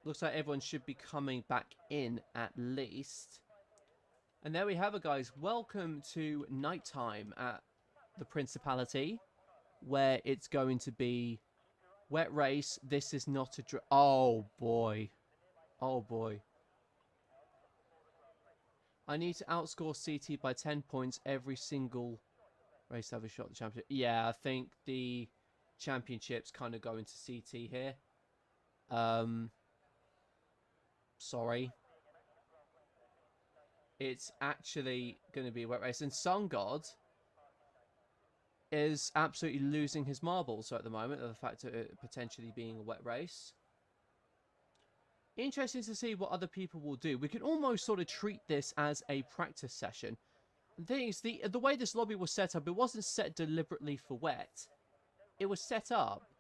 Looks like everyone should be coming back in at least. And there we have it, guys. Welcome to nighttime at the Principality, where it's going to be wet race. This is not a... Oh, boy. Oh, boy. I need to outscore CT by 10 points every single race to have a shot at the championship. Yeah, I think the championships kind of go into CT here. Sorry. It's actually going to be a wet race. And Sun God is absolutely losing his marbles at the moment, of the fact of it potentially being a wet race. Interesting to see what other people will do. We can almost sort of treat this as a practice session. The thing is, the way this lobby was set up, it wasn't set deliberately for wet. It was set up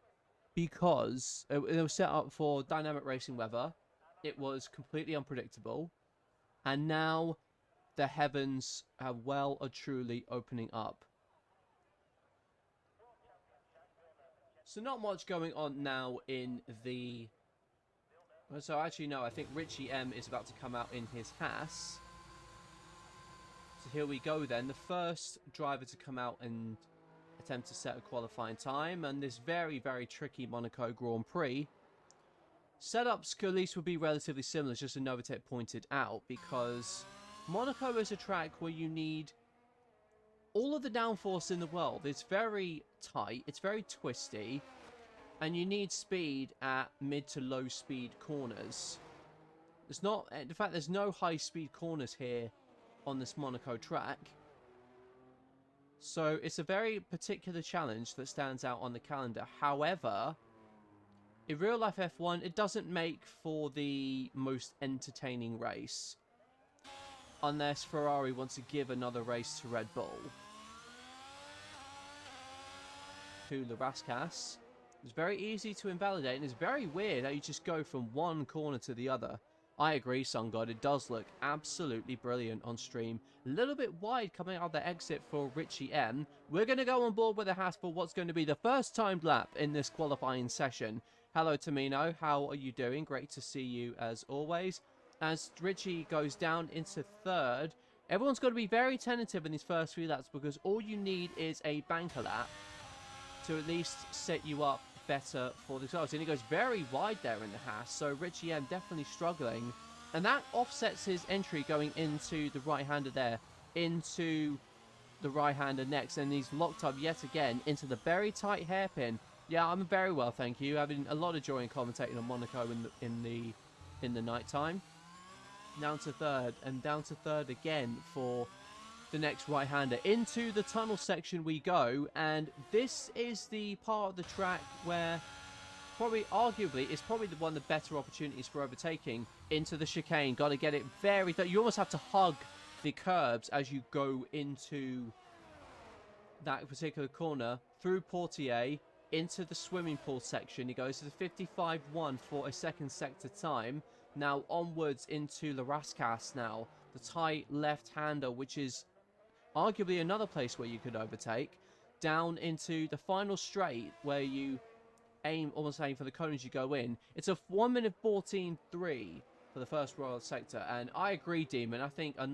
because it was set up for dynamic racing weather. It was completely unpredictable. And now the heavens are well or truly opening up. So not much going on now in the... So actually, no, I think Richie M is about to come out in his Haas. So here we go then. The first driver to come out and attempt to set a qualifying time. And this very, very tricky Monaco Grand Prix. Setups at least would be relatively similar, just as Novatech pointed out. Because Monaco is a track where you need all of the downforce in the world. It's very tight. It's very twisty. And you need speed at mid to low speed corners. There's not, in fact, there's no high speed corners here on this Monaco track. So it's a very particular challenge that stands out on the calendar. However, in real life F1, it doesn't make for the most entertaining race. Unless Ferrari wants to give another race to Red Bull. To the Raskas. It's very easy to invalidate, and it's very weird how you just go from one corner to the other. I agree, Sun God. It does look absolutely brilliant on stream. A little bit wide coming out of the exit for Richie M. We're going to go on board with a Haas for what's going to be the first timed lap in this qualifying session. Hello, Tamino. How are you doing? Great to see you as always. As Richie goes down into third, everyone's got to be very tentative in these first few laps because all you need is a banker lap to at least set you up better for the results. And he goes very wide there in the Haas, so Richie M definitely struggling. And that offsets his entry going into the right-hander there, into the right-hander next. And he's locked up yet again into the very tight hairpin. Yeah, I'm very well, thank you. Having a lot of joy in commentating on Monaco in the night time. Down to third, and down to third again for the next right-hander. Into the tunnel section we go, and this is the part of the track where probably, arguably, it's probably one of the better opportunities for overtaking. Into the chicane. Got to get it very... You almost have to hug the curbs as you go into that particular corner. Through Portier, into the swimming pool section. He goes to the 55-1 for a second sector time. Now onwards into the Raskas now. The tight left-hander, which is arguably another place where you could overtake. Down into the final straight where you almost aim for the cone as you go in. It's a 1 minute 14.3 for the first Royal sector. And I agree, Demon. I think a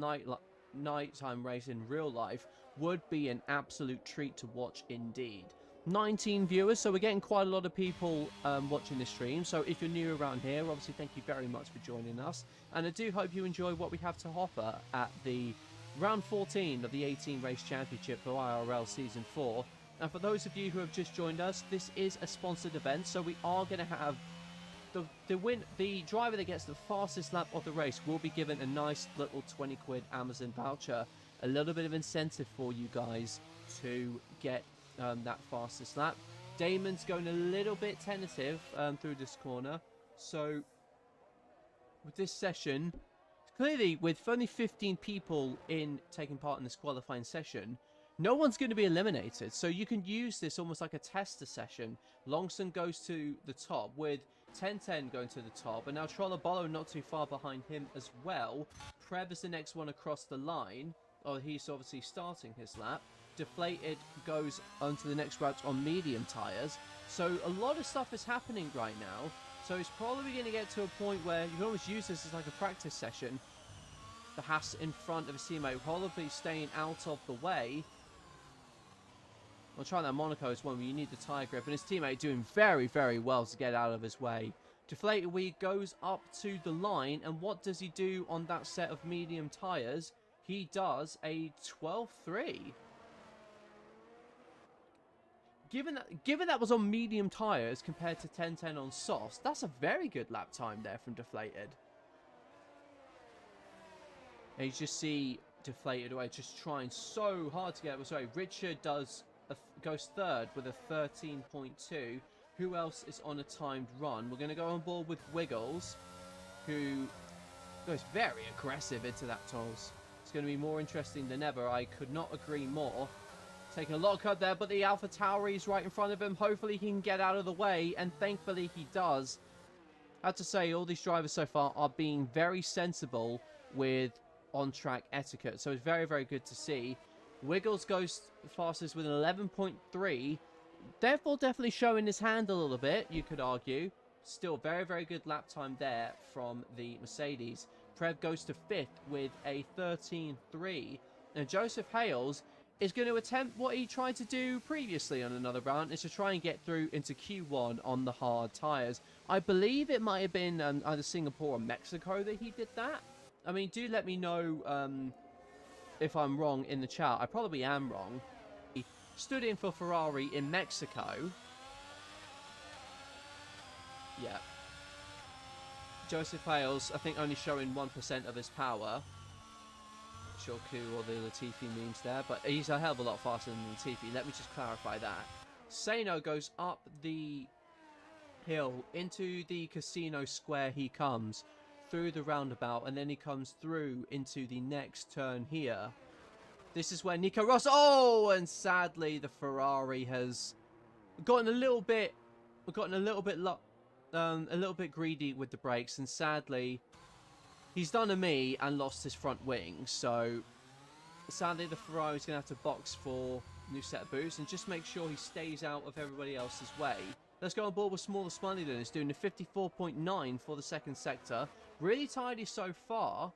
nighttime race in real life would be an absolute treat to watch indeed. 19 viewers, so we're getting quite a lot of people watching this stream. So if you're new around here, obviously thank you very much for joining us. And I do hope you enjoy what we have to offer at the round 14 of the 18 Race Championship for IIRL Season 4. And for those of you who have just joined us, this is a sponsored event, so we are going to have the driver that gets the fastest lap of the race will be given a nice little 20 quid Amazon voucher. A little bit of incentive for you guys to get that fastest lap. Damon's going a little bit tentative through this corner. So with this session, clearly with only 15 people taking part in this qualifying session, no one's going to be eliminated. So you can use this almost like a tester session. Longson goes to the top with 1010 going to the top. And now Trollabolo not too far behind him as well. Prev is the next one across the line. Oh, he's obviously starting his lap. Deflated goes onto the next route on medium tyres. So a lot of stuff is happening right now. So he's probably going to get to a point where you can almost use this as like a practice session. The Haas in front of his teammate, probably staying out of the way. I'll try that Monaco as one where you need the tyre grip. And his teammate doing very, very well to get out of his way. Deflated Wee goes up to the line. And what does he do on that set of medium tyres? He does a 12.3. Given that was on medium tyres compared to 10.10 on softs, that's a very good lap time there from Deflated. And you just see Deflated away, just trying so hard to get it. Sorry, Richard goes third with a 13.2. Who else is on a timed run? We're going to go on board with Wiggles, who goes very aggressive into that tolls. It's going to be more interesting than ever. I could not agree more. Taking a lot of cut there, but the Alpha Tauri is right in front of him. Hopefully he can get out of the way, and thankfully he does. I have to say, all these drivers so far are being very sensible with on-track etiquette. So it's very, very good to see. Wiggles goes fastest with an 11.3. Therefore, definitely showing his hand a little bit, you could argue. Still, very, very good lap time there from the Mercedes. Prev goes to 5th with a 13.3. And Joseph Hales is going to attempt what he tried to do previously on another round, is to try and get through into Q1 on the hard tyres. I believe it might have been either Singapore or Mexico that he did that. I mean, do let me know if I'm wrong in the chat. I probably am wrong. He stood in for Ferrari in Mexico. Yeah. Joseph Hales, I think, only showing 1% of his power. Shoku or the Latifi memes there, but he's a hell of a lot faster than Latifi. Let me just clarify that. Sano goes up the hill into the casino square. He comes through the roundabout, and then he comes through into the next turn here. This is where Nico Ross, and sadly the Ferrari has gotten a little bit greedy with the brakes, and sadly he's done a me and lost his front wing. So sadly the Ferrari's going to have to box for a new set of boots and just make sure he stays out of everybody else's way. Let's go on board with Smaller Smiley then. He's doing a 54.9 for the second sector. Really tidy so far.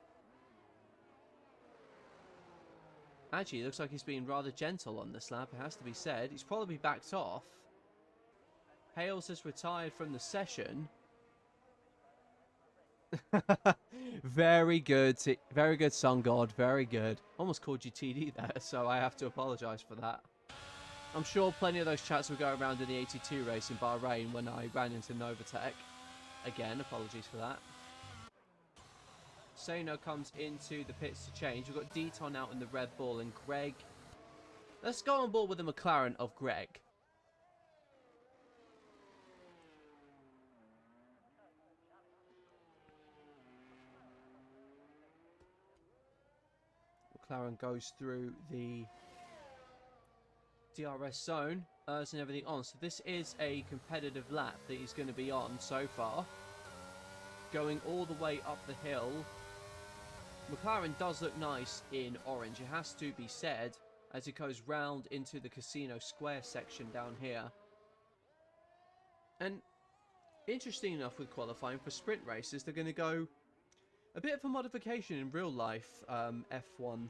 Actually, it looks like he's been rather gentle on this lap, it has to be said. He's probably backed off. Hales has retired from the session. Very good, Sun God, very good. Almost called you TD there, so I have to apologise for that. I'm sure plenty of those chats will go around in the 82 race in Bahrain when I ran into Novatech. Again, apologies for that. Sano comes into the pits to change. We've got Deton out in the Red Bull and Greg. Let's go on board with the McLaren of Greg. McLaren goes through the DRS zone, and everything on. So this is a competitive lap that he's going to be on so far. Going all the way up the hill. McLaren does look nice in orange, it has to be said, as it goes round into the Casino Square section down here. And interesting enough with qualifying for sprint races, they're going to go a bit of a modification in real life F1.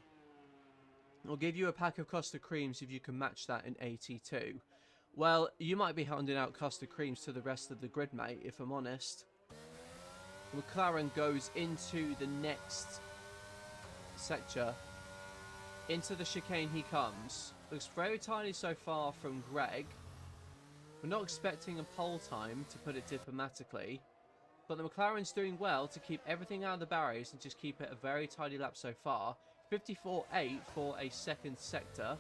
I'll give you a pack of custard creams if you can match that in 82. Well, you might be handing out custard creams to the rest of the grid, mate, if I'm honest. McLaren goes into the next sector. Into the chicane he comes. Looks very tiny so far from Greg. We're not expecting a pole time, to put it diplomatically. But the McLaren's doing well to keep everything out of the barriers and just keep it a very tidy lap so far. 54.8 for a second sector.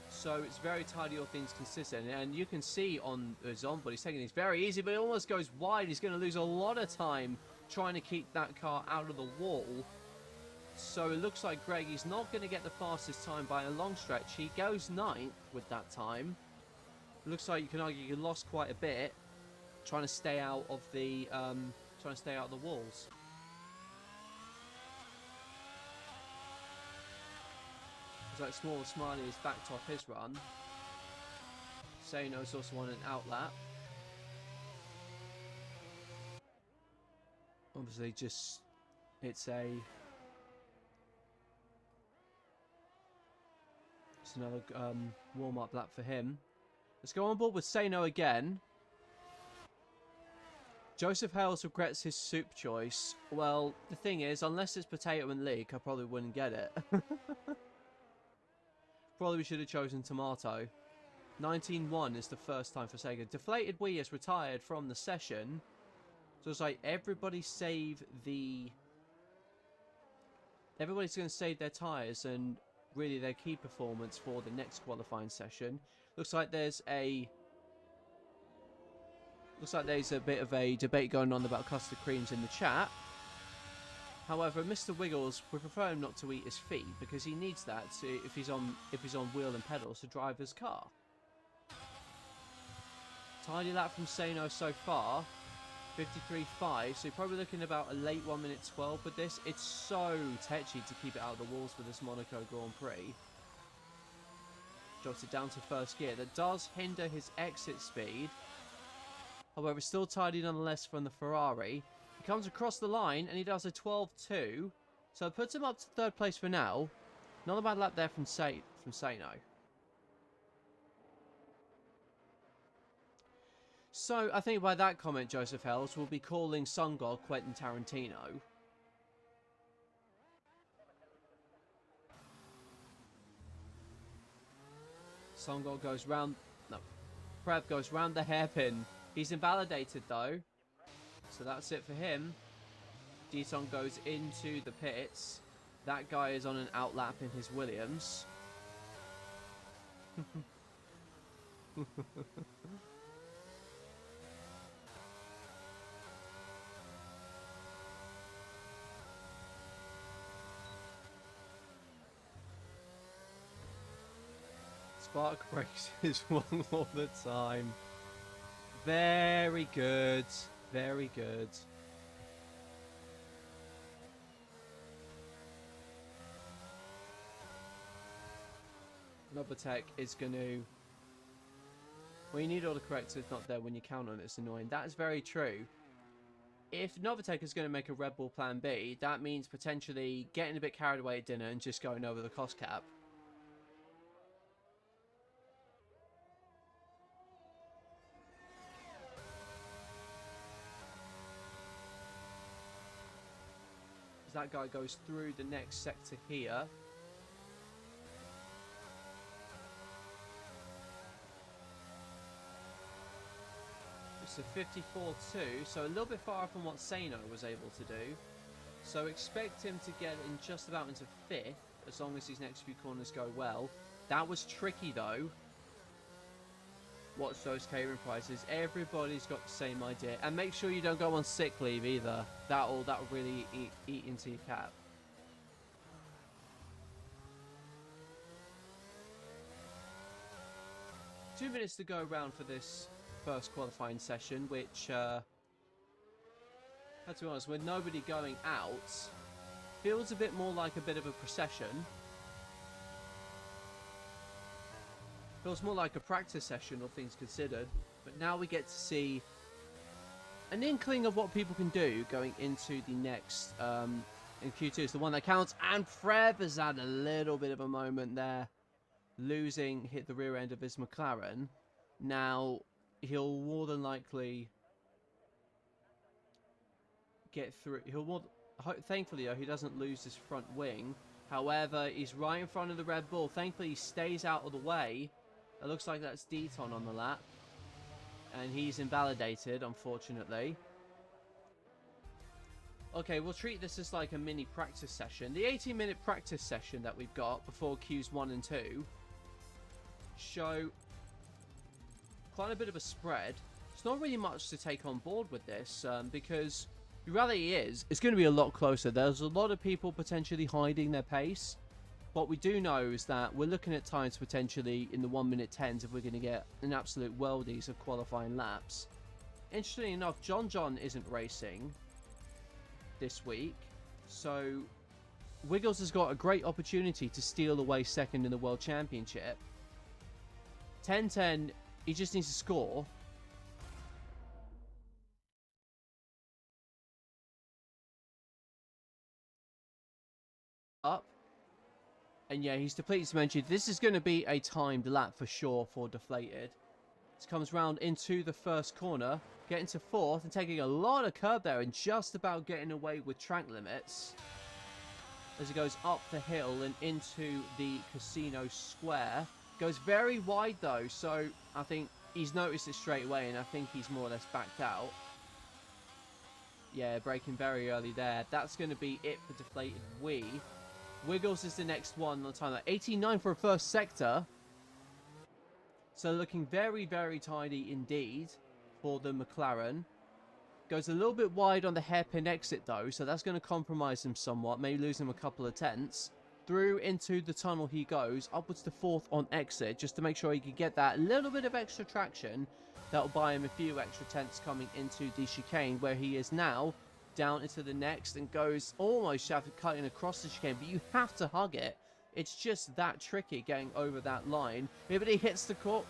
So it's very tidy, all things consistent. And you can see on his onboard, he's taking these very easy, but it almost goes wide. He's going to lose a lot of time trying to keep that car out of the wall. So it looks like Greg is not going to get the fastest time by a long stretch. He goes 9th with that time. It looks like you can argue you lost quite a bit trying to stay out of the walls. It's like Smaller Smiley is backed off his run. Sano's also on an outlap. Obviously, just it's another warm-up lap for him. Let's go on board with Sano again. Joseph Hales regrets his soup choice. Well, the thing is, unless it's potato and leek, I probably wouldn't get it. Probably should have chosen tomato. 19-1 is the first time for Sega. Deflated Wii is retired from the session. So it's like everybody save the... Everybody's going to save their tyres and really their key performance for the next qualifying session. Looks like there's a bit of a debate going on about custard creams in the chat. However, Mr. Wiggles, we prefer him not to eat his feet because he needs that if he's on wheel and pedals to drive his car. Tidy lap from Sano so far, 53.5. So you're probably looking about a late 1 minute 12 with this. It's so tetchy to keep it out of the walls for this Monaco Grand Prix. Drops it down to first gear. That does hinder his exit speed. However, still tidy nonetheless from the Ferrari. He comes across the line and he does a 12.2. So it puts him up to third place for now. Not a bad lap there from Sano. So I think by that comment, Joseph Hells will be calling Sun God Quentin Tarantino. Sun God goes round... No. Preb goes round the hairpin. He's invalidated though. So that's it for him. D-Song goes into the pits. That guy is on an outlap in his Williams. Spark breaks his one all the time. Very good. Very good. Novatech is going to... Well, you need all the correctors not there when you count on it. It's annoying. That is very true. If Novatech is going to make a Red Bull Plan B, that means potentially getting a bit carried away at dinner and just going over the cost cap. That guy goes through the next sector here. It's a 54.2, so a little bit far from what Sano was able to do. So expect him to get in just about into 5th, as long as these next few corners go well. That was tricky though. Watch those catering prices. Everybody's got the same idea. And make sure you don't go on sick leave either. That'll really eat into your cap. Two minutes to go around for this first qualifying session, which, to be honest, with nobody going out, feels a bit more like a bit of a procession. Feels more like a practice session, all things considered. But now we get to see an inkling of what people can do going into the next in Q2. It's the one that counts. And Frev has had a little bit of a moment there. Hit the rear end of his McLaren. Now, he'll more than likely get through. Thankfully, though, he doesn't lose his front wing. However, he's right in front of the Red Bull. Thankfully, he stays out of the way. It looks like that's Deton on the lap. And he's invalidated, unfortunately. Okay, we'll treat this as like a mini practice session. The 18-minute practice session that we've got before Qs 1 and 2 show quite a bit of a spread. It's not really much to take on board with this because the reality is it's going to be a lot closer. There's a lot of people potentially hiding their pace. What we do know is that we're looking at times potentially in the 1 minute 10s if we're going to get an absolute worldies of qualifying laps. Interestingly enough, John isn't racing this week, so Wiggles has got a great opportunity to steal away second in the World Championship. 10-10, he just needs to score. up. And yeah, he's depleted some energy. This is going to be a timed lap for sure for Deflated. This comes round into the first corner, getting to fourth and taking a lot of curb there and just about getting away with track limits. As he goes up the hill and into the casino square. Goes very wide though, so I think he's noticed it straight away and I think he's more or less backed out. Yeah, braking very early there. That's going to be it for Deflated Wee. Wiggles is the next one on the time. 89 for a first sector. So looking very, very tidy indeed for the McLaren. Goes a little bit wide on the hairpin exit though, so that's going to compromise him somewhat. Maybe lose him a couple of tenths. Through into the tunnel he goes, upwards to fourth on exit, just to make sure he can get that little bit of extra traction. That'll buy him a few extra tenths coming into the chicane, where he is now down into the next and goes almost cutting across the chicane, but you have to hug it. It's just that tricky getting over that line. Yeah, but he hits the court.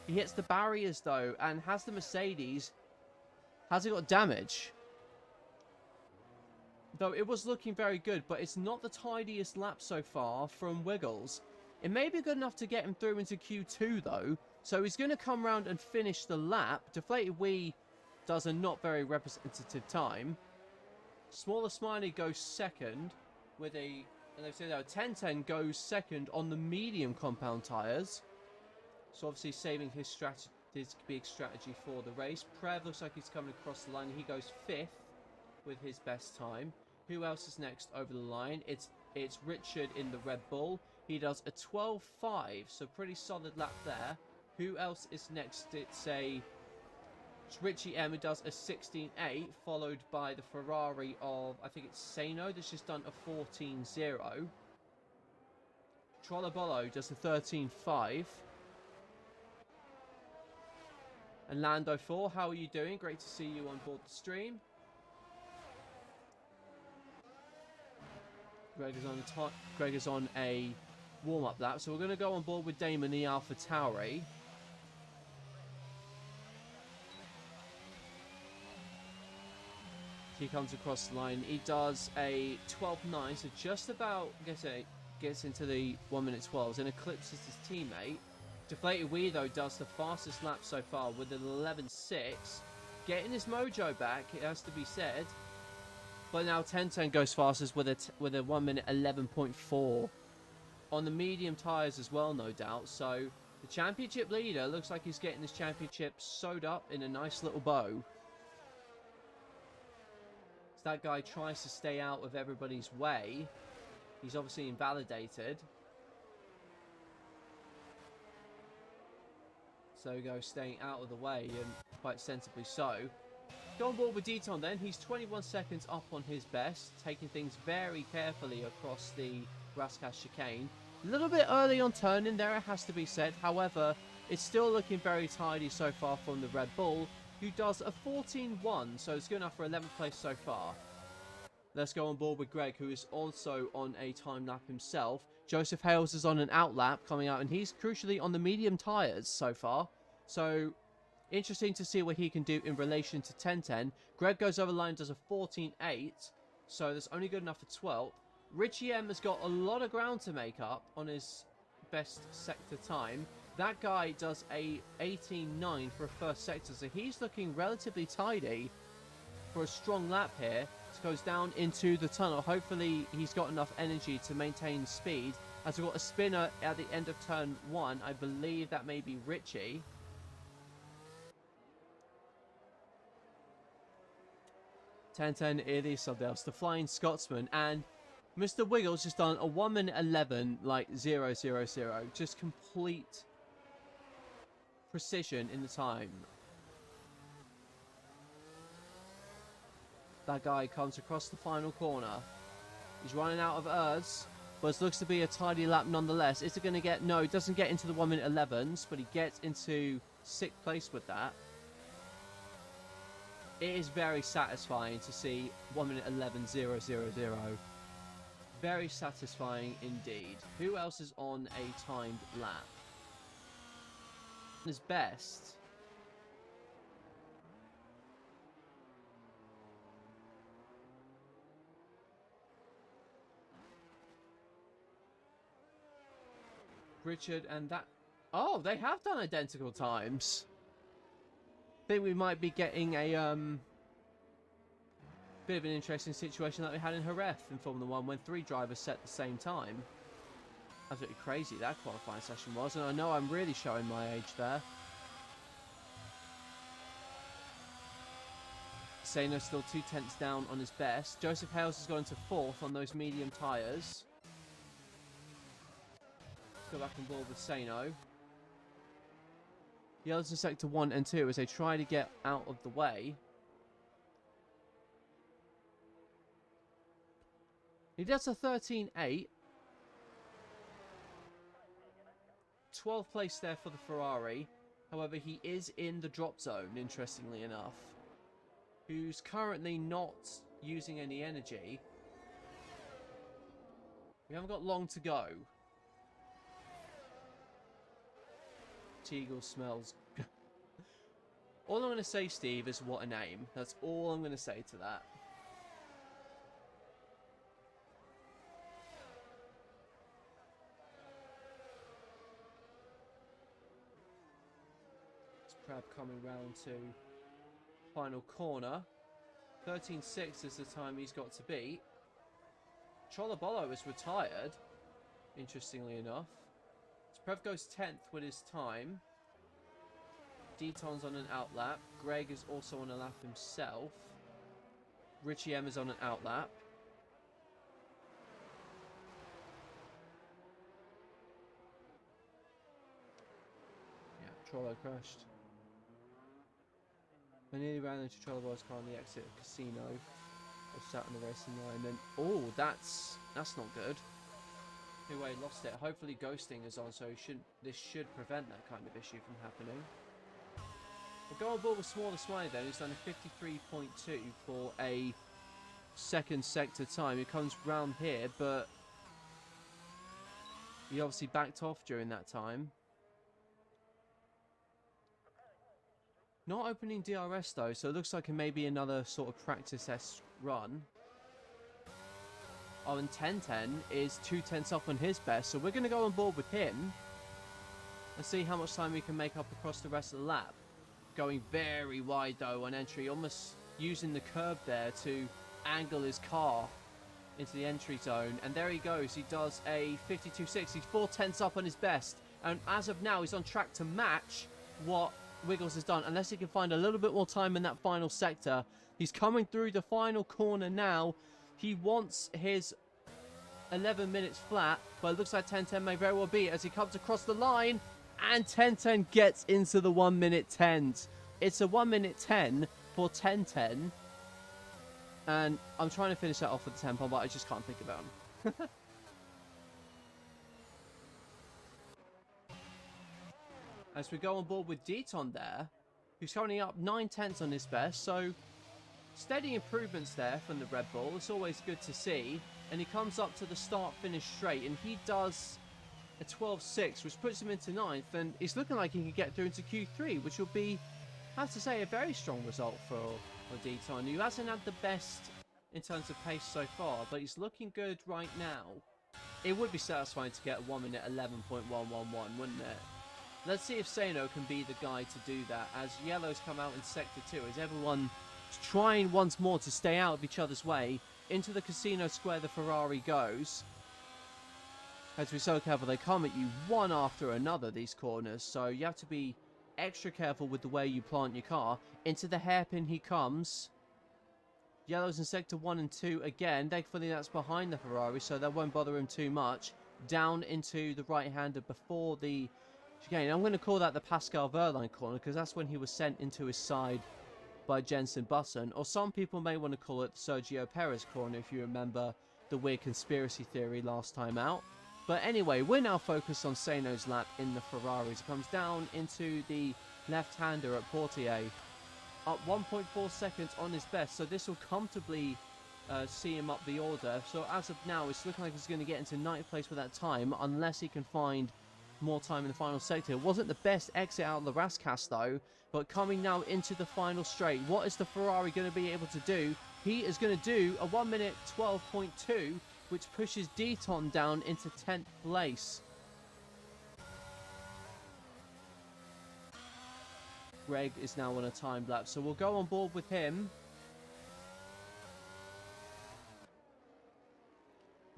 He hits the barriers though, and has the Mercedes. Has it got damage? Though it was looking very good, but it's not the tidiest lap so far from Wiggles. It may be good enough to get him through into Q2 though, so he's going to come round and finish the lap. Deflated Wee does a not very representative time. Smaller Smiley goes second with a, and they've said that 1010 goes second on the medium compound tyres. So obviously saving his big strategy for the race. Prev looks like he's coming across the line. He goes fifth with his best time. Who else is next over the line? It's Richard in the Red Bull. He does a 12.5, so pretty solid lap there. Who else is next? It's Richie M, who does a 16.8, followed by the Ferrari of, I think it's Sano, that's just done a 14.0. Trollabolo does a 13.5. And Lando 4, how are you doing? Great to see you on board the stream. Greg is on a warm-up lap, so we're going to go on board with Damon the AlphaTauri. He comes across the line. He does a 12.9, so just about gets into the 1:12s and eclipses his teammate. Deflated Wee though does the fastest lap so far with an 11.6, getting his mojo back. It has to be said. But now 1010 goes fastest with a 1:11.4 on the medium tyres as well, no doubt. So the championship leader looks like he's getting this championship sewed up in a nice little bow. So that guy tries to stay out of everybody's way. He's obviously invalidated. So he goes staying out of the way, and quite sensibly so. Go on board with Deton then. He's 21 seconds up on his best, taking things very carefully across the Rascasse chicane. A little bit early on turning there, it has to be said. However, it's still looking very tidy so far from the Red Bull, who does a 14.1, so it's good enough for 11th place so far. Let's go on board with Greg, who is also on a time lap himself. Joseph Hales is on an out lap coming out, and he's crucially on the medium tyres so far. So interesting to see what he can do in relation to 1010. Greg goes over the line, does a 14.8, so that's only good enough for 12th. Richie M has got a lot of ground to make up on his best sector time. That guy does a 18.9 for a first sector, so he's looking relatively tidy for a strong lap here. This goes down into the tunnel. Hopefully he's got enough energy to maintain speed. As we've got a spinner at the end of turn 1, I believe that may be Richie. Ten it is something else. The Flying Scotsman, and Mr. Wiggles just done a 1:11 like 0:00. Just complete precision in the time. That guy comes across the final corner. He's running out of Urs, but it looks to be a tidy lap nonetheless. Is it going to get... No, it doesn't get into the 1:11s, but he gets into 6th place with that. It is very satisfying to see 1:11.000. Very satisfying indeed. Who else is on a timed lap? His best. Richard and that... Oh, they have done identical times. I think we might be getting a bit of an interesting situation like we had in Jerez in Formula 1 when 3 drivers set the same time. Absolutely crazy that qualifying session was, and I know I'm really showing my age there. Saino's still 2/10 down on his best. Joseph Hales has gone to 4th on those medium tyres. Let's go back on board with Saino. Yellows in sector 1 and 2 as they try to get out of the way. He does a 13.8. 12th place there for the Ferrari. However, he is in the drop zone, interestingly enough. Who's currently not using any energy. We haven't got long to go. Teagle smells... All I'm going to say, Steve, is what a name. That's all I'm going to say to that. Prab coming round to final corner. 13.6 is the time he's got to beat. Trolobolo is retired, interestingly enough. So Prev goes 10th with his time. Deton's on an outlap. Greg is also on a lap himself. Richie M is on an outlap. Yeah, Trollo crashed. I nearly ran into Trollo's car on the exit of Casino. I sat on the racing line. Then, oh, that's not good. Anyway, lost it. Hopefully, ghosting is on, so this should prevent that kind of issue from happening. We'll go on board with Smaller Smiley then. He's done a 53.2 for a second sector time. He comes round here, but he obviously backed off during that time. Not opening DRS though, so it looks like it may be another sort of practice-esque run. Oh, and 10.10 is 2/10 up on his best, so we're going to go on board with him and see how much time we can make up across the rest of the lap. Going very wide though on entry, almost using the curb there to angle his car into the entry zone. And there he goes, he does a 52.6, he's 4/10 up on his best. And as of now, he's on track to match what Wiggles has done, unless he can find a little bit more time in that final sector. He's coming through the final corner now. He wants his 11 minutes flat, but it looks like 10.10 may very well be as he comes across the line, and 10.10 gets into the 1 minute 10s. It's a 1 minute 10 for 10.10, and I'm trying to finish that off with the tempo, but I just can't think about him. As we go on board with Deton there, who's currently up 9/10 on his best, so steady improvements there from the Red Bull. It's always good to see. And he comes up to the start-finish straight, and he does a 12.6, which puts him into 9th, and it's looking like he can get through into Q3, which will be, I have to say, a very strong result for Deton, who hasn't had the best in terms of pace so far, but he's looking good right now. It would be satisfying to get a 1 minute 11.111, wouldn't it? Let's see if Saino can be the guy to do that, as yellows come out in Sector 2, as everyone's trying once more to stay out of each other's way. Into the Casino Square the Ferrari goes. As we're so careful, they come at you one after another, these corners, so you have to be extra careful with the way you plant your car. Into the hairpin he comes. Yellows in Sector 1 and 2 again. Thankfully that's behind the Ferrari, so that won't bother him too much. Down into the right-hander before the chicane. I'm going to call that the Pascal Wehrlein corner, because that's when he was sent into his side by Jensen Button. Or some people may want to call it the Sergio Perez corner, if you remember the weird conspiracy theory last time out. But anyway, we're now focused on Saino's lap in the Ferraris. It comes down into the left-hander at Portier. Up 1.4 seconds on his best, so this will comfortably see him up the order. So as of now, it's looking like he's going to get into 9th place with that time, unless he can find more time in the final sector. It wasn't the best exit out of the Rascas though, but coming now into the final straight, what is the Ferrari going to be able to do? He is going to do a 1 minute 12.2, which pushes Deton down into 10th place. Greg is now on a time lapse. So we'll go on board with him.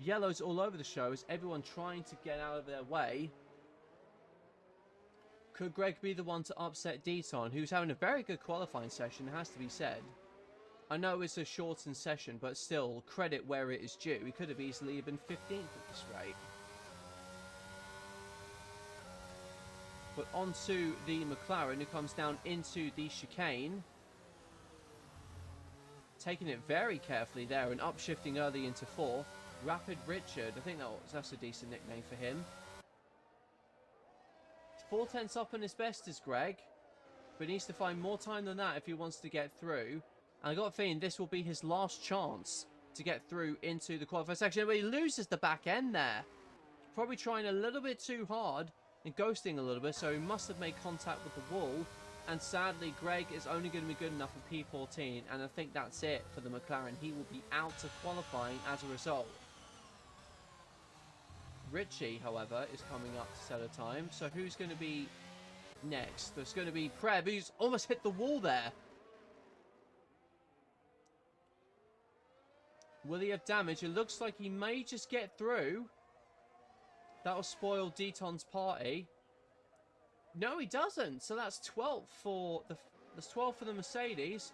Yellow's all over the show. Is everyone trying to get out of their way? Could Greg be the one to upset Deton, who's having a very good qualifying session, it has to be said. I know it's a shortened session, but still, credit where it is due. He could have easily been 15th at this rate. But onto the McLaren, who comes down into the chicane. Taking it very carefully there and upshifting early into 4th. Rapid Richard, I think that's a decent nickname for him. 4/10 up on his best is Greg, but he needs to find more time than that if he wants to get through. And I got a feeling this will be his last chance to get through into the qualifying section. But he loses the back end there. Probably trying a little bit too hard and ghosting a little bit, so he must have made contact with the wall. And sadly, Greg is only going to be good enough for P14, and I think that's it for the McLaren. He will be out of qualifying as a result. Richie, however, is coming up to set a time. So who's going to be next? There's going to be Preb, who's almost hit the wall there. Will he have damage? It looks like he may just get through. That'll spoil Deton's party. No, he doesn't. So that's 12th for the Mercedes.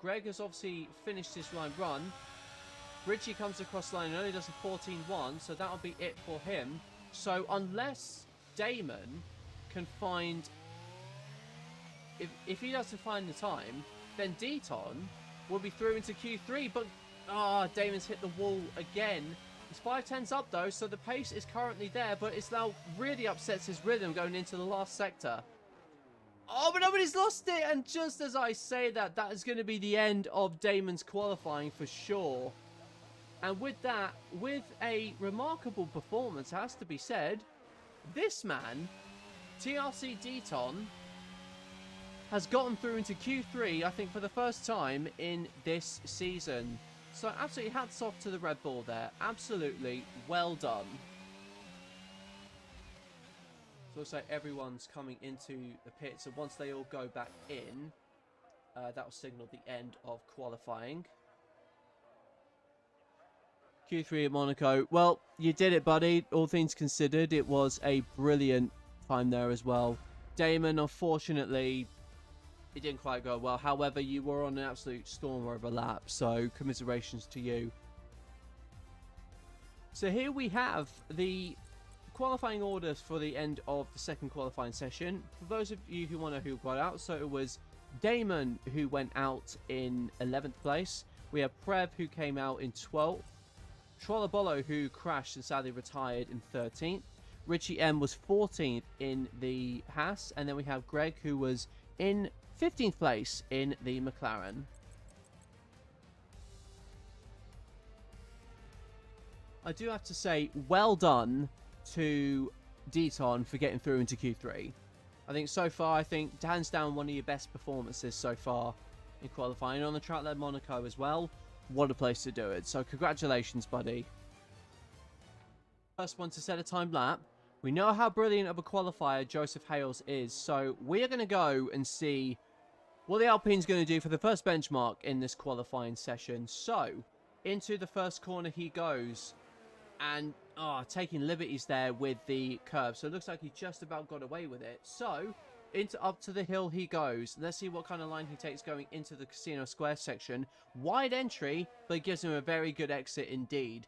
Greg has obviously finished his run. Richie comes across the line and only does a 14-1, so that'll be it for him. So unless Damon can find... If he doesn't find the time, then Deton will be through into Q3. But, Damon's hit the wall again. He's 5/10s up, though, so the pace is currently there, but it's now really upsets his rhythm going into the last sector. Oh, but nobody's lost it! And just as I say that, that is going to be the end of Damon's qualifying for sure. And with that, with a remarkable performance, has to be said, this man, TRC Deton, has gotten through into Q3, I think, for the first time in this season. So absolutely hats off to the Red Bull there. Absolutely well done. So looks like everyone's coming into the pit. So once they all go back in, that will signal the end of qualifying. Q3 at Monaco. Well, you did it, buddy. All things considered, it was a brilliant time there as well. Damon, unfortunately, it didn't quite go well. However, you were on an absolute stormer of a lap, so commiserations to you. So here we have the qualifying orders for the end of the second qualifying session. For those of you who want to know who got out, so it was Damon who went out in 11th place. We have Prev who came out in 12th. Trollabolo who crashed and sadly retired in 13th. Richie M was 14th in the Haas. And then we have Greg who was in 15th place in the McLaren. I do have to say, well done to Deton for getting through into Q3. I think so far, hands down one of your best performances so far in qualifying. On the track led Monaco as well. What a place to do it. So congratulations, buddy. First one to set a time lap. We know how brilliant of a qualifier Joseph Hales is. So we are going to go and see what the Alpine's going to do for the first benchmark in this qualifying session. So into the first corner he goes. And taking liberties there with the curve. So it looks like he just about got away with it. So up to the hill he goes. Let's see what kind of line he takes going into the Casino Square section. Wide entry, but it gives him a very good exit indeed.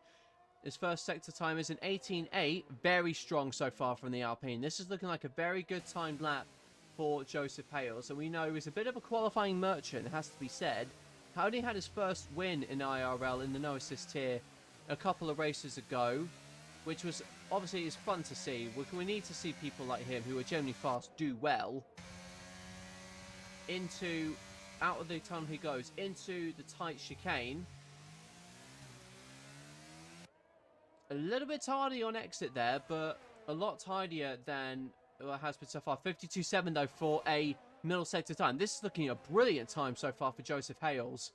His first sector time is an 18.8. Very strong so far from the Alpine. This is looking like a very good timed lap for Joseph Hales. And we know he's a bit of a qualifying merchant, it has to be said. Howdy had his first win in IIRL in the no assist tier a couple of races ago, which was obviously is fun to see. We need to see people like him who are generally fast do well. Out of the tunnel he goes into the tight chicane. A little bit tardy on exit there, but a lot tidier than it has been so far. 52.7 though for a middle sector time. This is looking a brilliant time so far for Joseph Hales.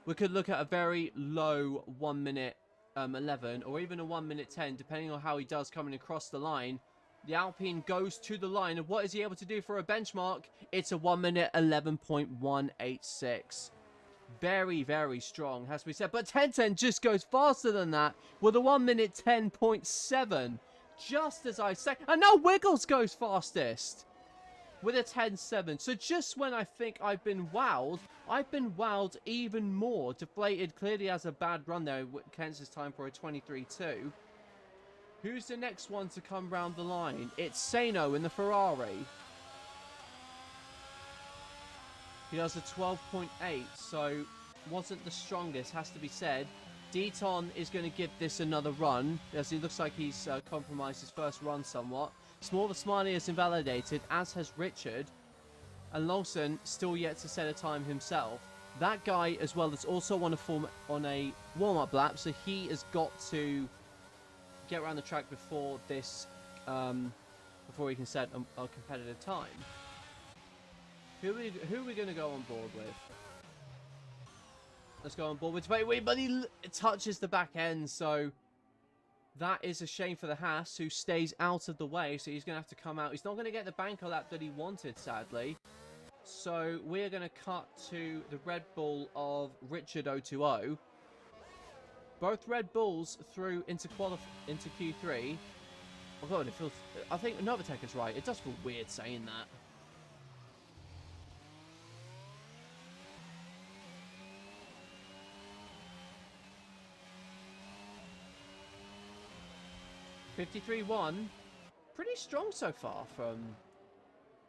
We could look at a very low 1 minute 11 or even a 1 minute 10 depending on how he does coming across the line. The Alpine goes to the line, and what is he able to do for a benchmark? It's a 1 minute 11.186. Very, very strong, has to be said. But 1010 just goes faster than that with a 1 minute 10.7. Just as I say. And now Wiggles goes fastest with a 10.7. So just when I think I've been wowed even more. Deflated clearly has a bad run there. Kent's time for a 23.2. Who's the next one to come round the line? It's Sano in the Ferrari. He does a 12.8, so wasn't the strongest, has to be said. Deaton is going to give this another run, as it looks like he's compromised his first run somewhat. Small the Smiley is invalidated, as has Richard. And Lawson still yet to set a time himself. That guy as well is also on a warm-up lap, so he has got to get around the track before this, before he can set a competitive time. Who are we going to go on board with? Let's go on board with Wait, but he touches the back end, so that is a shame for the Haas, who stays out of the way, so he's going to have to come out. He's not going to get the banker lap that he wanted, sadly. So we're going to cut to the Red Bull of Richard 020. Both Red Bulls through into Q3. Oh god, it feels... I think Novatech is right. It does feel weird saying that. .53.1, pretty strong so far from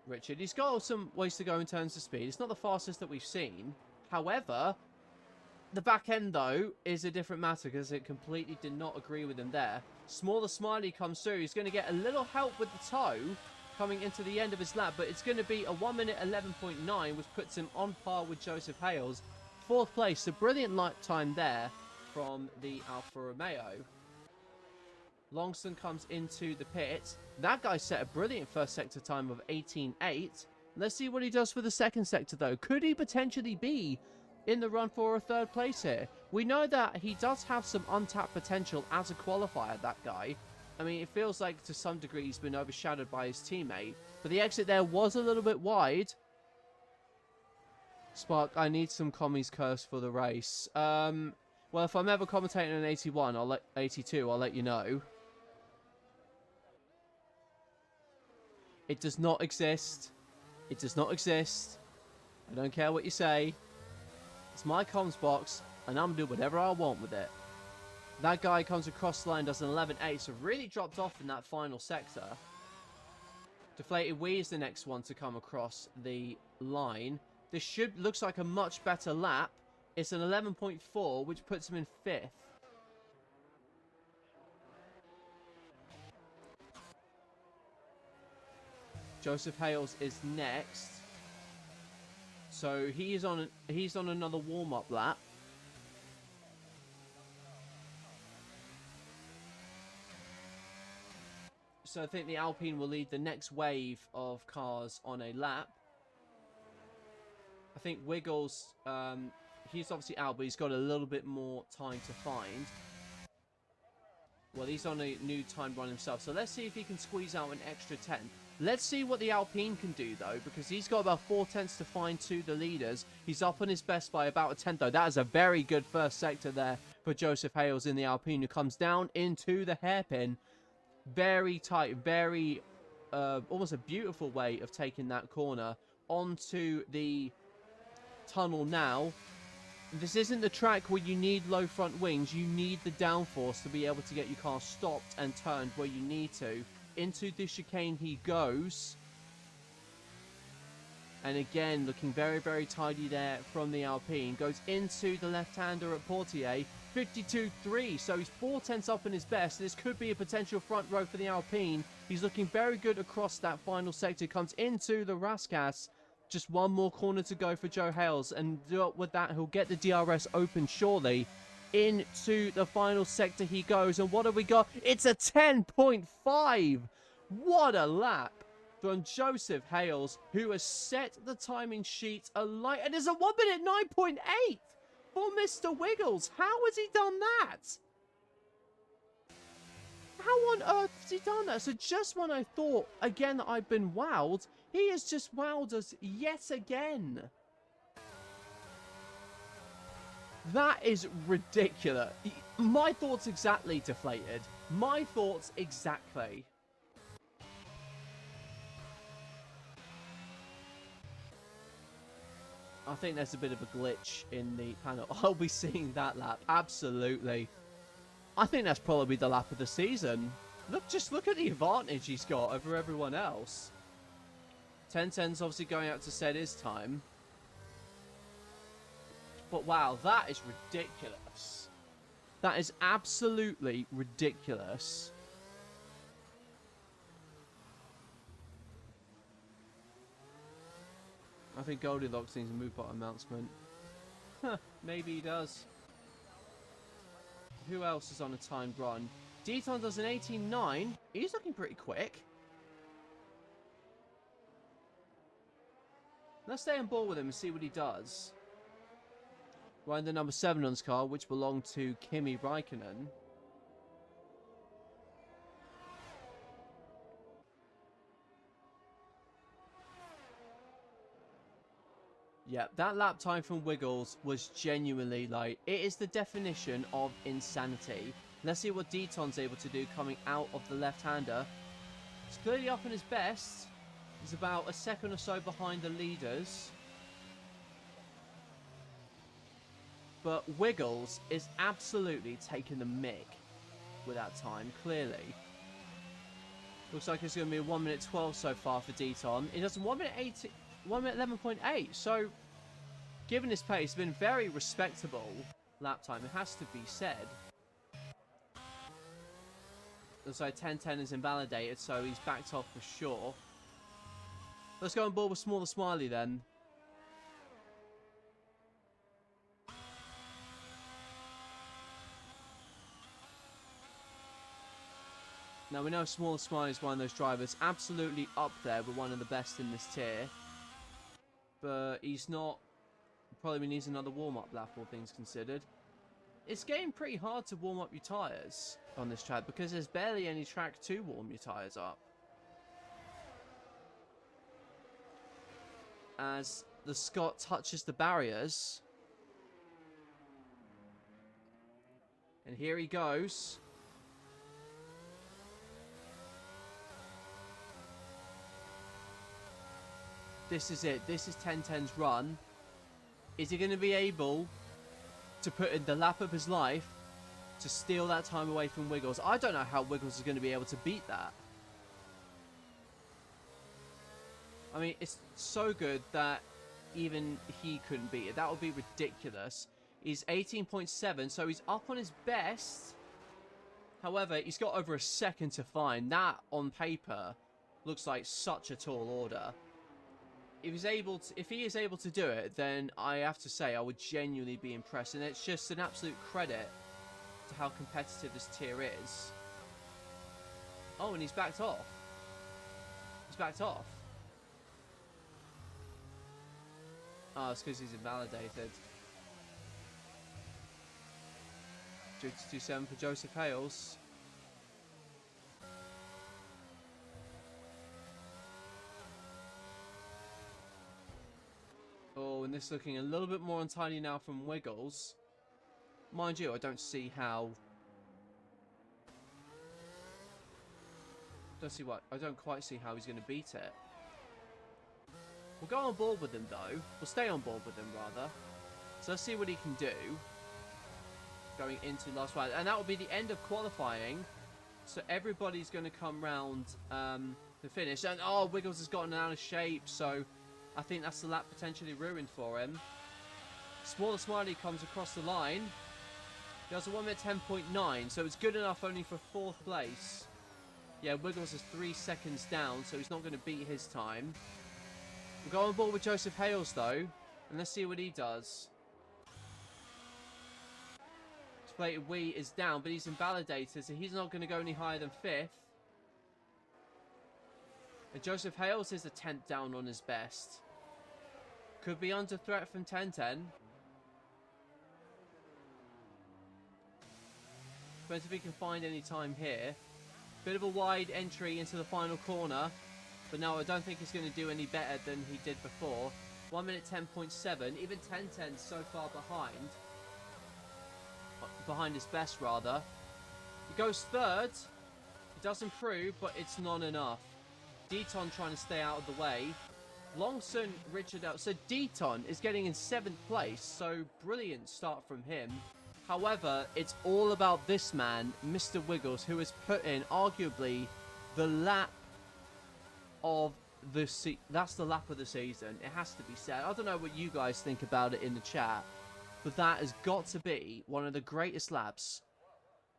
Richard. He's got some ways to go in terms of speed. It's not the fastest that we've seen. However, the back end, though, is a different matter because it completely did not agree with him there. Smaller Smiley comes through. He's going to get a little help with the toe coming into the end of his lap, but it's going to be a 1 minute 11.9, which puts him on par with Joseph Hales. 4th place, a brilliant lap time there from the Alfa Romeo. Longston comes into the pit. That guy set a brilliant first sector time of 18.8. Let's see what he does for the second sector, though. Could he potentially be in the run for a 3rd place here? We know that he does have some untapped potential as a qualifier, that guy. I mean, it feels like to some degree he's been overshadowed by his teammate. But the exit there was a little bit wide. Spark, I need some commies curse for the race. Well, if I'm ever commentating on 81, 82, I'll let you know. It does not exist. It does not exist. I don't care what you say. It's my comms box, and I'm going to do whatever I want with it. That guy comes across the line, does an 11.8, so really dropped off in that final sector. Deflated Wee is the next one to come across the line. This looks like a much better lap. It's an 11.4, which puts him in 5th. Joseph Hales is next. So he's on another warm-up lap. So I think the Alpine will lead the next wave of cars on a lap. I think Wiggles, he's obviously out, but he's got a little bit more time to find. Well, he's on a new time run himself. So let's see if he can squeeze out an extra 10. Let's see what the Alpine can do, though, because he's got about 4 tenths to find to the leaders. He's up on his best by about a tenth, though. That is a very good first sector there for Joseph Hales in the Alpine, who comes down into the hairpin. Very tight, very, almost a beautiful way of taking that corner onto the tunnel now. This isn't the track where you need low front wings. You need the downforce to be able to get your car stopped and turned where you need to. Into the chicane he goes. And again, looking very, very tidy there from the Alpine. Goes into the left-hander at Portier. 52.3, so he's 4 tenths up in his best. This could be a potential front row for the Alpine. He's looking very good across that final sector. Comes into the Raskas. Just one more corner to go for Joe Hales. And with that, he'll get the DRS open surely. Into the final sector he goes. And what have we got? It's a 10.5. What a lap from Joseph Hales, who has set the timing sheet alight. And it's a 1 minute 9.8 for Mr. Wiggles. How has he done that? How on earth has he done that? So just when I thought, again, that I've been wowed, he has just wowed us yet again. That is ridiculous. My thoughts exactly deflated. My thoughts exactly. I think there's a bit of a glitch in the panel. I'll be seeing that lap. Absolutely. I think that's probably the lap of the season. Just look at the advantage he's got over everyone else. 10-10's obviously going out to set his time. But wow, that is ridiculous. That is absolutely ridiculous. I think Goldilocks needs a move bot announcement. Huh, maybe he does. Who else is on a timed run? Deton does an 18.9. He's looking pretty quick. Let's stay on board with him and see what he does. Riding the number 7 on his car, which belonged to Kimi Räikkönen. Yeah, that lap time from Wiggles was genuinely like, it is the definition of insanity. Let's see what Deton's able to do coming out of the left-hander. He's clearly up on his best. He's about a second or so behind the leaders. But Wiggles is absolutely taking the mick with that time, clearly. Looks like it's going to be a 1 minute 12 so far for Deton. It does 1 minute 18. 1 minute 11.8, so given his pace, been very respectable lap time, it has to be said. So 10-10 is invalidated, so he's backed off for sure. Let's go on board with Smaller Smiley then. Now we know Smaller Smiley is one of those drivers absolutely up there with one of the best in this tier. But he's not, probably needs another warm-up lap, all things considered. It's getting pretty hard to warm up your tyres on this track because there's barely any track to warm your tyres up. As the Scot touches the barriers. And here he goes. This is it. This is 10-10's run. Is he going to be able to put in the lap of his life to steal that time away from Wiggles? I don't know how Wiggles is going to be able to beat that. I mean, it's so good that even he couldn't beat it. That would be ridiculous. He's 18.7, so he's up on his best. However, he's got over a second to find. That, on paper, looks like such a tall order. If he is able to do it, then I have to say I would genuinely be impressed. And it's just an absolute credit to how competitive this tier is. Oh, and he's backed off. He's backed off. Oh, it's because he's invalidated. 2-2-7 for Joseph Hales. Oh, and this looking a little bit more untidy now from Wiggles. Mind you, I don't see how... I don't quite see how he's going to beat it. We'll go on board with him, though. We'll stay on board with him, rather. So let's see what he can do. Going into last round. And that will be the end of qualifying. So everybody's going to come round the finish. And, oh, Wiggles has gotten out of shape, so... I think that's the lap potentially ruined for him. Smaller Smiley comes across the line. He has a 1 minute 10.9, so it's good enough only for 4th place. Yeah, Wiggles is 3 seconds down, so he's not going to beat his time. We'll go on board with Joseph Hales, though, and let's see what he does. Deflated Wee is down, but he's invalidated, so he's not going to go any higher than 5th. And Joseph Hales is a 10th down on his best. Could be under threat from 10-10. Depends if he can find any time here. Bit of a wide entry into the final corner. But no, I don't think he's going to do any better than he did before. 1 minute 10.7. Even 10:10 so far behind. Behind his best, rather. He goes third. He does improve, but it's not enough. Deaton trying to stay out of the way. Longson, Richard out. So Deaton is getting in 7th place. So brilliant start from him. However, it's all about this man, Mr. Wiggles, who has put in arguably the lap of the that's the lap of the season. It has to be said. I don't know what you guys think about it in the chat, but that has got to be one of the greatest laps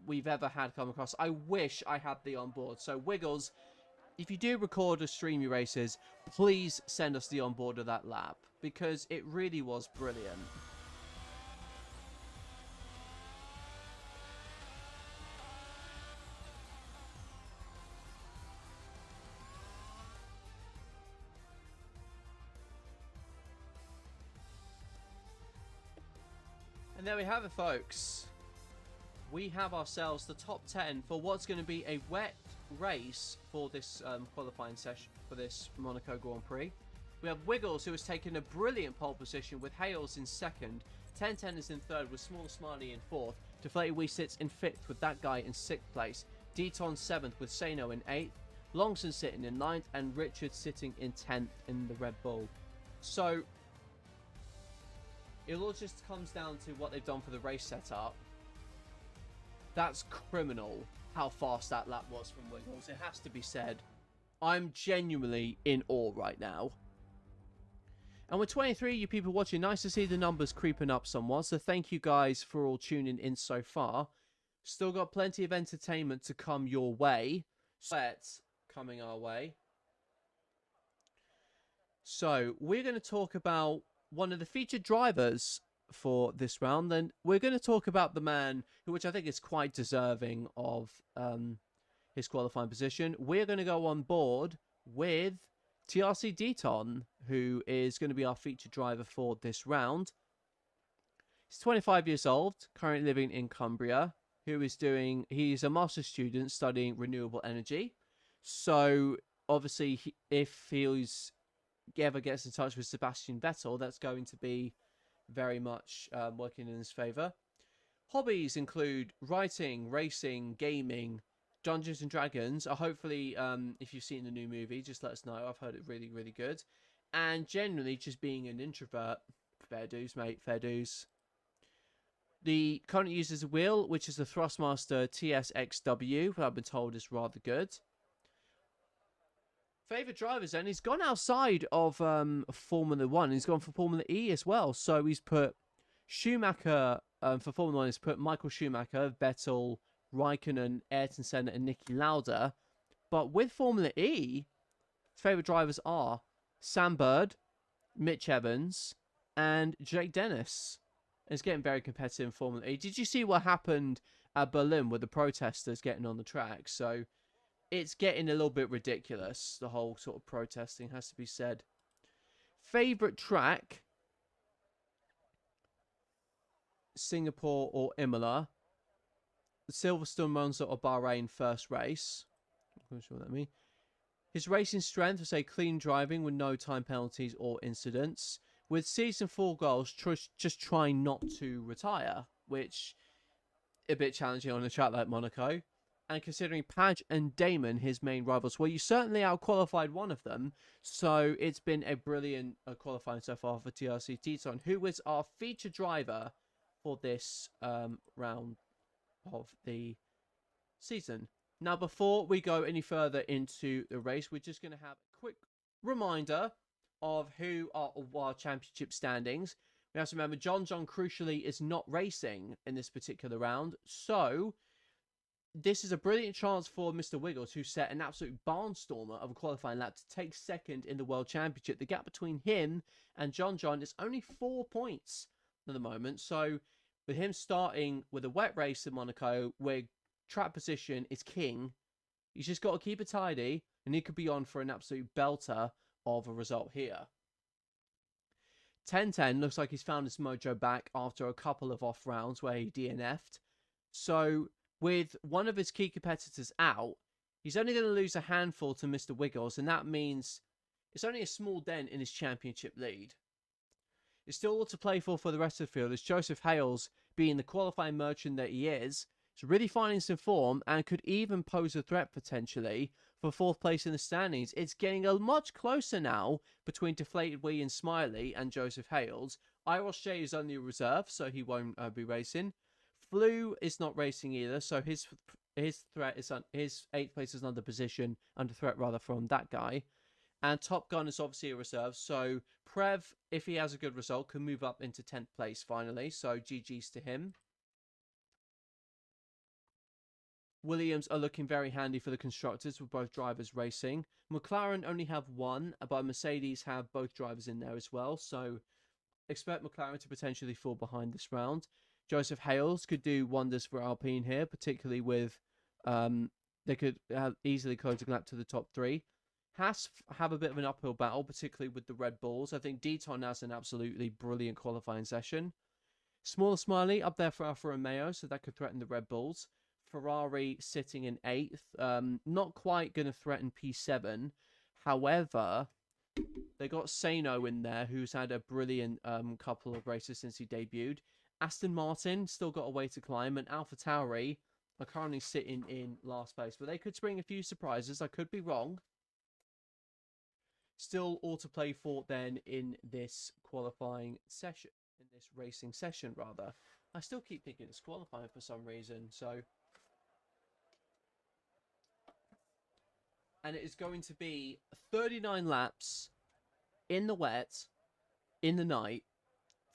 we've ever had come across. I wish I had the on board. So Wiggles, if you do record or stream your races, please send us the on board of that lap, because it really was brilliant. And there we have it, folks. We have ourselves the top 10 for what's going to be a wet race for this qualifying session for this Monaco Grand Prix. We have Wiggles, who has taken a brilliant pole position with Hales in 2nd. 1010 is in 3rd with Small Smiley in 4th. Deflated Wee sits in 5th with that guy in 6th place. Deaton 7th with Sano in 8th. Longson sitting in 9th. And Richard sitting in 10th in the Red Bull. So it all just comes down to what they've done for the race setup. That's criminal how fast that lap was from Wiggles. It has to be said. I'm genuinely in awe right now. And with 23 you people watching, nice to see the numbers creeping up somewhat. So thank you guys for all tuning in so far. Still got plenty of entertainment to come your way. Sweats coming our way. So we're going to talk about one of the featured drivers for this round. Then we're going to talk about the man which I think is quite deserving of his qualifying position. We're going to go on board with TRC Deaton, who is going to be our featured driver for this round. He's 25 years old, currently living in Cumbria, he's a master's student studying renewable energy. So obviously if he's ever gets in touch with Sebastian Vettel, that's going to be very much working in his favour. Hobbies include writing, racing, gaming, Dungeons and Dragons. Hopefully, if you've seen the new movie, just let us know. I've heard it really, really good. And generally, just being an introvert. Fair dues, mate. Fair dues. The current uses a wheel, which is the Thrustmaster TSXW, which I've been told is rather good. Favourite drivers, and he's gone outside of Formula 1. He's gone for Formula E as well. So he's put Schumacher, for Formula 1, he's put Michael Schumacher, Vettel, Raikkonen, Ayrton Senna, and Niki Lauda. But with Formula E, his favourite drivers are Sam Bird, Mitch Evans, and Jake Dennis. And it's getting very competitive in Formula E. Did you see what happened at Berlin with the protesters getting on the track? So it's getting a little bit ridiculous. The whole sort of protesting has to be said. Favourite track? Singapore or Imola. Silverstone, Monza or Bahrain first race. I'm not sure what that means. His racing strength was a clean driving with no time penalties or incidents. With season 4 goals, just trying not to retire, which a bit challenging on a track like Monaco. And considering Padge and Damon his main rivals, well, you certainly out-qualified one of them. So it's been a brilliant qualifying so far for TRC Deaton, who is our featured driver for this round of the season. Now, before we go any further into the race, we're just going to have a quick reminder of who are our championship standings. We have to remember John crucially is not racing in this particular round, so this is a brilliant chance for Mr. Wiggles, who set an absolute barnstormer of a qualifying lap, to take second in the World Championship. The gap between him and John is only 4 points at the moment. So with him starting with a wet race in Monaco, where track position is king, he's just got to keep it tidy, and he could be on for an absolute belter of a result here. 1010 looks like he's found his mojo back after a couple of off rounds where he DNF'd. So with one of his key competitors out, He's only going to lose a handful to Mr. Wiggles, and that means it's only a small dent in his championship lead. It's still all to play for the rest of the field, as Joseph Hales, being the qualifying merchant that he is really finding some form and could even pose a threat potentially for 4th place in the standings. It's getting a much closer now between Deflated Wee and Smiley and Joseph Hales. IIRL is only a reserve, so he won't be racing. Flew is not racing either, so his threat is his 8th place is under threat from that guy. And Top Gun is obviously a reserve, so Prev, if he has a good result, can move up into 10th place finally, so GG's to him. Williams are looking very handy for the constructors with both drivers racing. McLaren only have one, but Mercedes have both drivers in there as well, so expect McLaren to potentially fall behind this round. Joseph Hales could do wonders for Alpine here, particularly with they could easily close a gap to the top 3. Haas have a bit of an uphill battle, particularly with the Red Bulls. I think Deaton has an absolutely brilliant qualifying session. Smaller Smiley up there for Alfa Romeo, so that could threaten the Red Bulls. Ferrari sitting in 8th, not quite going to threaten P7. However, they got Sano in there, who's had a brilliant couple of races since he debuted. Aston Martin still got a way to climb, and AlphaTauri are currently sitting in last place. But they could spring a few surprises. I could be wrong. Still all to play for then in this qualifying session, in this racing session rather. I still keep thinking it's qualifying for some reason, so. And it is going to be 39 laps in the wet, in the night,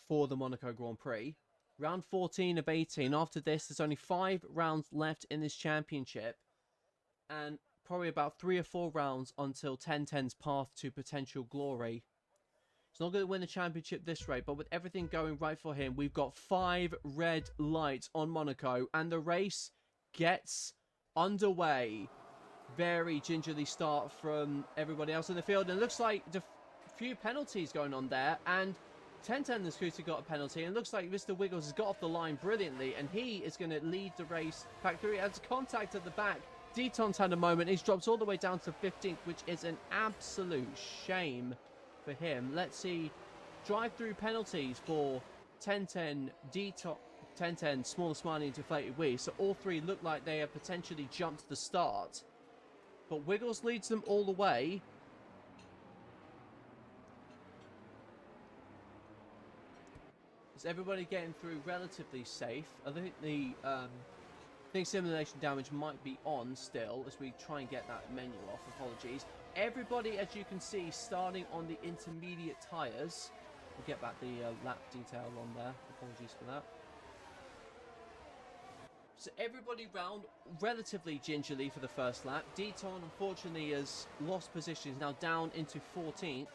for the Monaco Grand Prix. Round 14 of 18. After this, there's only 5 rounds left in this championship. And probably about 3 or 4 rounds until 1010's path to potential glory. He's not going to win the championship this rate, but with everything going right for him, we've got 5 red lights on Monaco. And the race gets underway. Very gingerly start from everybody else in the field. And it looks like a few penalties going on there. And 1010 the scooter got a penalty. And it looks like Mr. Wiggles has got off the line brilliantly. And he is going to lead the race back through. He has contact at the back. Deaton's had a moment. He's dropped all the way down to 15th, which is an absolute shame for him. Let's see. Drive-through penalties for 1010, Deaton, 1010, Smaller Smiley, and Deflated Wee. So all 3 look like they have potentially jumped the start. But Wiggles leads them all the way. Is everybody getting through relatively safe? I think the simulation damage might be on still as we try and get that menu off. Apologies. Everybody, as you can see, starting on the intermediate tyres. We'll get back the lap detail on there. Apologies for that. So everybody round relatively gingerly for the first lap. Deaton, unfortunately, has lost position. He's now down into 14th.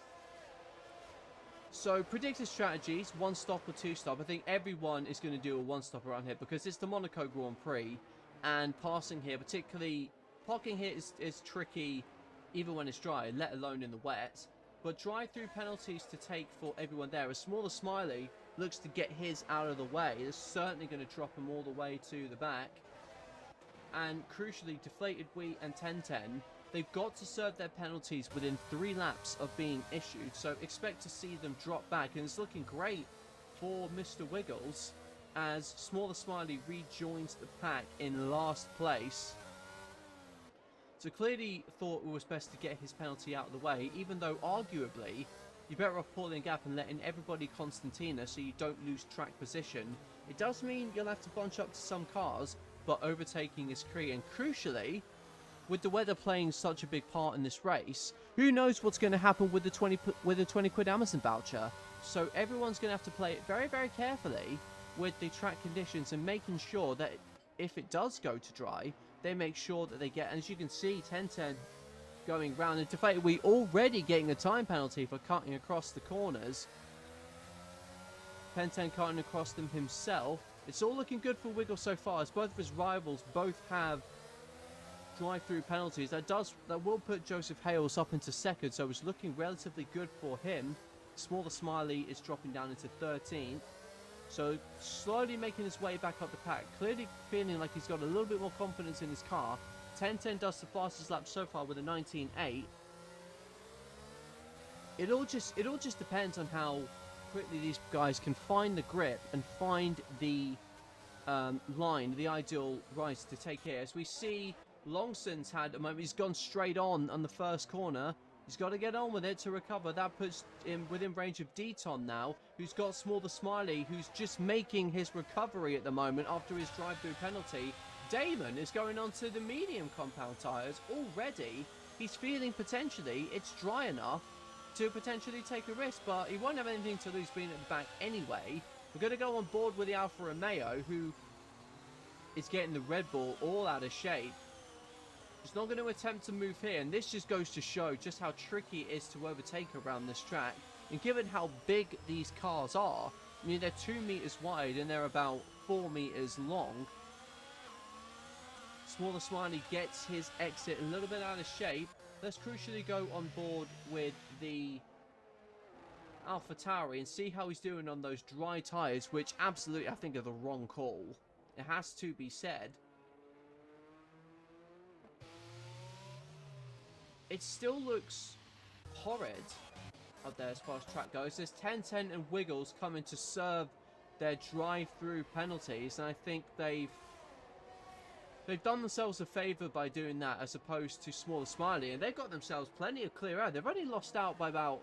So predicted strategies, 1 stop or 2 stop. I think everyone is going to do a 1 stop around here because it's the Monaco Grand Prix. And passing here, particularly, parking here is tricky even when it's dry, let alone in the wet. But drive-through penalties to take for everyone there. A Smaller Smiley looks to get his out of the way. It's certainly going to drop him all the way to the back. And crucially, Deflated Wee and 1010, they've got to serve their penalties within 3 laps of being issued. So expect to see them drop back. And it's looking great for Mr. Wiggles as Smaller Smiley rejoins the pack in last place. So clearly thought it was best to get his penalty out of the way, even though arguably you're better off pulling a gap and letting everybody Constantina so you don't lose track position. It does mean you'll have to bunch up to some cars, but overtaking is key. And crucially, with the weather playing such a big part in this race, who knows what's going to happen with the 20 quid Amazon voucher. So everyone's going to have to play it very, very carefully with the track conditions and making sure that if it does go to dry, they make sure that they get, and as you can see, 1010 going round, and Deflated Wee already getting a time penalty for cutting across the corners. 1010 cutting across them himself. It's all looking good for Wiggles so far, as both of his rivals both have drive-through penalties. That will put Joseph Hales up into 2nd, so it's looking relatively good for him. Smaller Smiley is dropping down into 13th. So slowly making his way back up the pack, clearly feeling like he's got a little bit more confidence in his car. 10:10 does the fastest lap so far with a 19:8. It all just depends on how quickly these guys can find the grip and find the line, the ideal rise to take here. As we see, Longson's had a moment. He's gone straight on the first corner. He's got to get on with it to recover. That puts him within range of Deton now, who's got Small the Smiley, who's just making his recovery at the moment after his drive-through penalty. Damon is going on to the medium compound tyres already. He's feeling potentially it's dry enough to potentially take a risk, but he won't have anything to lose being at the back anyway. We're going to go on board with the Alfa Romeo, who is getting the Red Bull all out of shape. He's not going to attempt to move here, and this just goes to show just how tricky it is to overtake around this track. And given how big these cars are, I mean, they're 2 meters wide and they're about 4 meters long. Smaller Smiley gets his exit a little bit out of shape. Let's crucially go on board with the AlphaTauri and see how he's doing on those dry tyres, which absolutely I think are the wrong call. It has to be said. It still looks horrid up there as far as track goes. There's 10:10 and Wiggles coming to serve their drive-through penalties, and I think they've done themselves a favour by doing that as opposed to Smaller Smiley, and they've got themselves plenty of clear air. They've only lost out by about...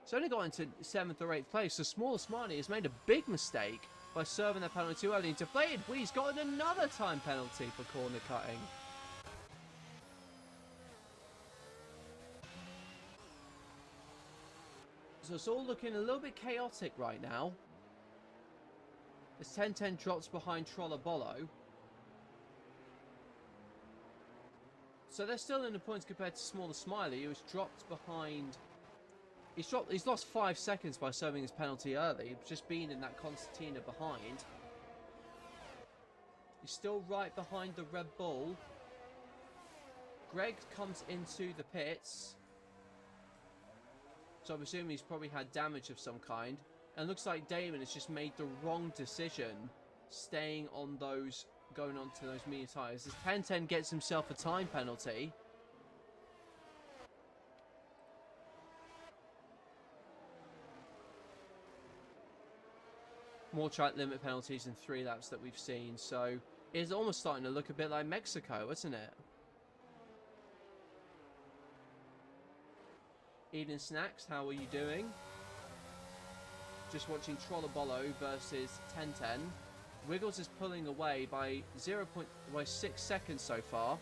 It's only got into 7th or 8th place, so Smaller Smiley has made a big mistake by serving their penalty too early. And Deflated Wee's got another time penalty for corner cutting. So it's all looking a little bit chaotic right now. As 10:10 drops behind Trollabolo. So they're still in the points compared to Smaller Smiley, who has dropped behind. He's lost 5 seconds by serving his penalty early, just being in that concertina behind. He's still right behind the Red Bull. Greg comes into the pits. So I'm assuming he's probably had damage of some kind. And looks like Damon has just made the wrong decision staying on those, going on to those medium tyres. As 10:10 gets himself a time penalty. More track limit penalties in 3 laps that we've seen. So it's almost starting to look a bit like Mexico, isn't it? Eden Snacks, how are you doing? Just watching Trollabolo versus 10:10. Wiggles is pulling away by 6 seconds so far.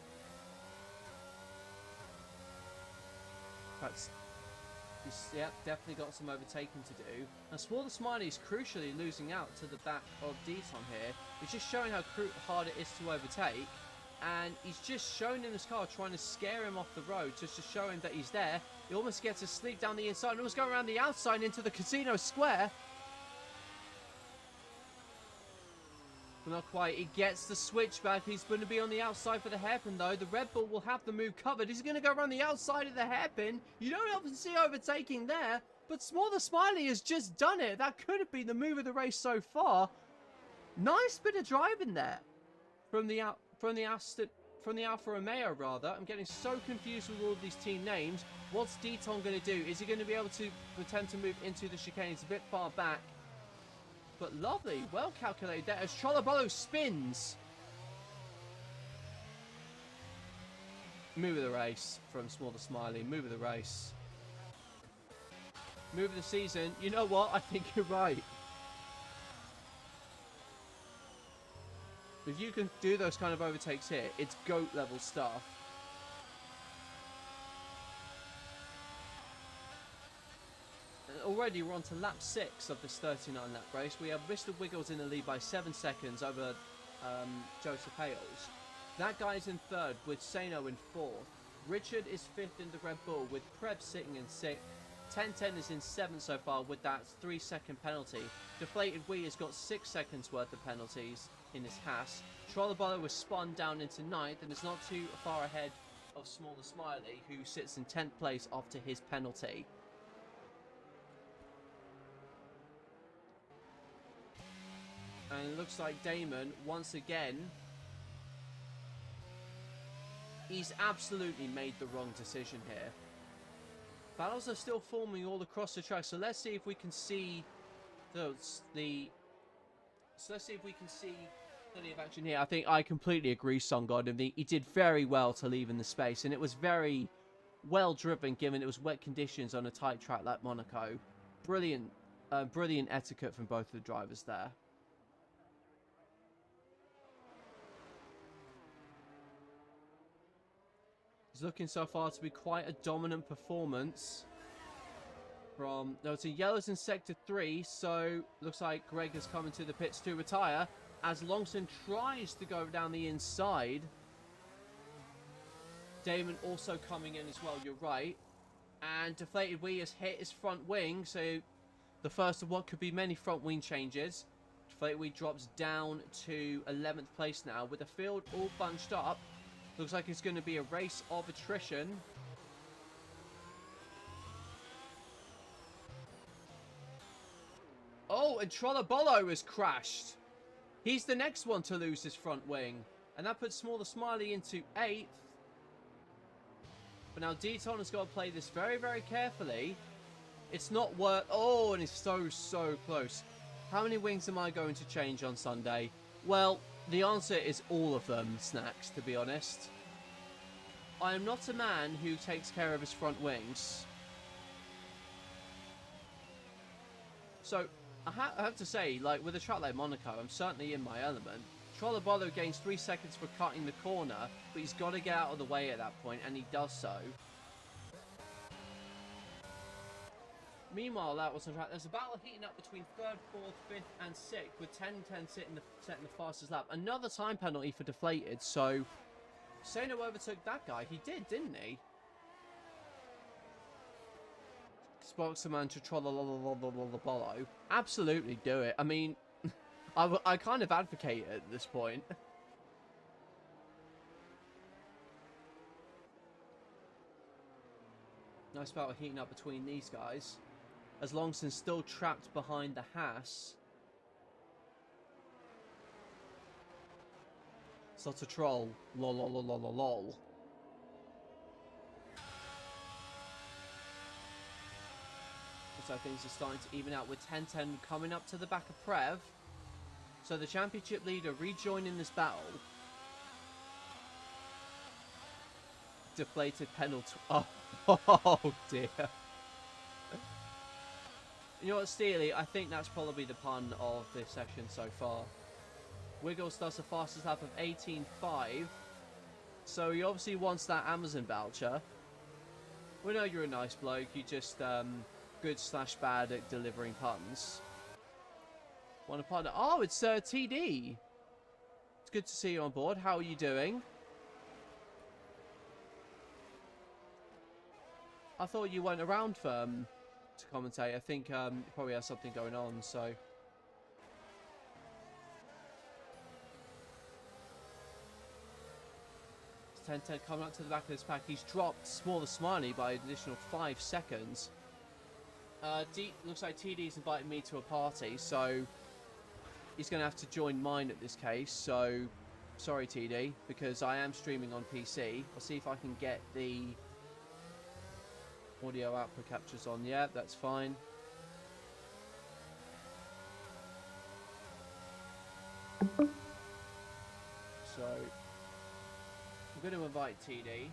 He's definitely got some overtaking to do. And Smaller Smiley is crucially losing out to the back of Deton here. It's just showing how hard it is to overtake. And he's just shown in his car, trying to scare him off the road, just to show him that he's there. He almost gets a sleep down the inside and almost going around the outside into the casino square. But not quite. He gets the switchback. He's going to be on the outside for the hairpin, though. The Red Bull will have the move covered. He's going to go around the outside of the hairpin. You don't often see overtaking there, but Smaller Smiley has just done it. That could have been the move of the race so far. Nice bit of driving there from the Alfa Romeo, rather. I'm getting so confused with all of these team names. What's Deton going to do? Is he going to be able to attempt to move into the chicane? He's a bit far back. But lovely, well calculated there as Trollabolo spins. Move of the race from Smaller Smiley. Move of the race. Move of the season. You know what? I think you're right. If you can do those kind of overtakes here, it's GOAT level stuff. Already we're on to lap 6 of this 39 lap race. We have Mr. Wiggles in the lead by 7 seconds over Joseph Hales. That guy's in 3rd with Sano in 4th. Richard is 5th in the Red Bull with Preb sitting in 6th. 10:10 is in 7th so far with that 3-second penalty. Deflated Wee has got 6 seconds worth of penalties in his Haas. Trollabolo was spun down into 9th and is not too far ahead of Smaller Smiley, who sits in 10th place after his penalty. And it looks like Damon, once again, he's absolutely made the wrong decision here. Battles are still forming all across the track, so let's see if we can see let's see if we can see plenty of action here. I think I completely agree, Sun God. He did very well to leave in the space, and it was very well driven given it was wet conditions on a tight track like Monaco. Brilliant, brilliant etiquette from both of the drivers there. It's looking so far to be quite a dominant performance from... No, it's a yellows in Sector 3, so looks like Greg has come into the pits to retire as Longston tries to go down the inside. Damon also coming in as well, you're right. And Deflated Wee has hit his front wing, so the first of what could be many front wing changes. Deflated Wee drops down to 11th place now with the field all bunched up. Looks like it's going to be a race of attrition. Oh, and Trollabolo has crashed. He's the next one to lose his front wing. And that puts Smaller Smiley into 8th. But now Deton has got to play this very, very carefully. It's not worth... Oh, and it's so, so close. How many wings am I going to change on Sunday? Well... The answer is all of them, Snacks, to be honest. I am not a man who takes care of his front wings. So, I have to say, like, with a track like Monaco, I'm certainly in my element. Trollabolo gains 3 seconds for cutting the corner, but he's got to get out of the way at that point, and he does so. Meanwhile, that was on track. There's a battle heating up between 3rd, 4th, 5th, and 6th, with 10-10 setting the fastest lap. Another time penalty for Deflated, so Sano overtook that guy. He did, didn't he? Spokesman to Trollabolo. Absolutely do it. I mean, I kind of advocate it at this point. Nice battle heating up between these guys. As Longston's still trapped behind the Haas. Sort of troll. Lol, lol, lol, lol, lol. So things are starting to even out with 10-10 coming up to the back of Prev. So the championship leader rejoining this battle. Deflated penalty. Oh dear. You know what, Steely? I think that's probably the pun of this session so far. Wiggles does the fastest lap of 18.5. So he obviously wants that Amazon voucher. We know you're a nice bloke. You just good/bad at delivering puns. Want a partner? Oh, it's TD. It's good to see you on board. How are you doing? I thought you weren't around for to commentate. I think you probably has something going on, so. 10-10 coming up to the back of this pack. He's dropped Smaller Smiley by an additional 5 seconds. Looks like TD's invited me to a party, so he's going to have to join mine at this case. So, sorry TD, because I am streaming on PC. I'll see if I can get the audio output captures on. Yeah, that's fine. So, I'm going to invite TD.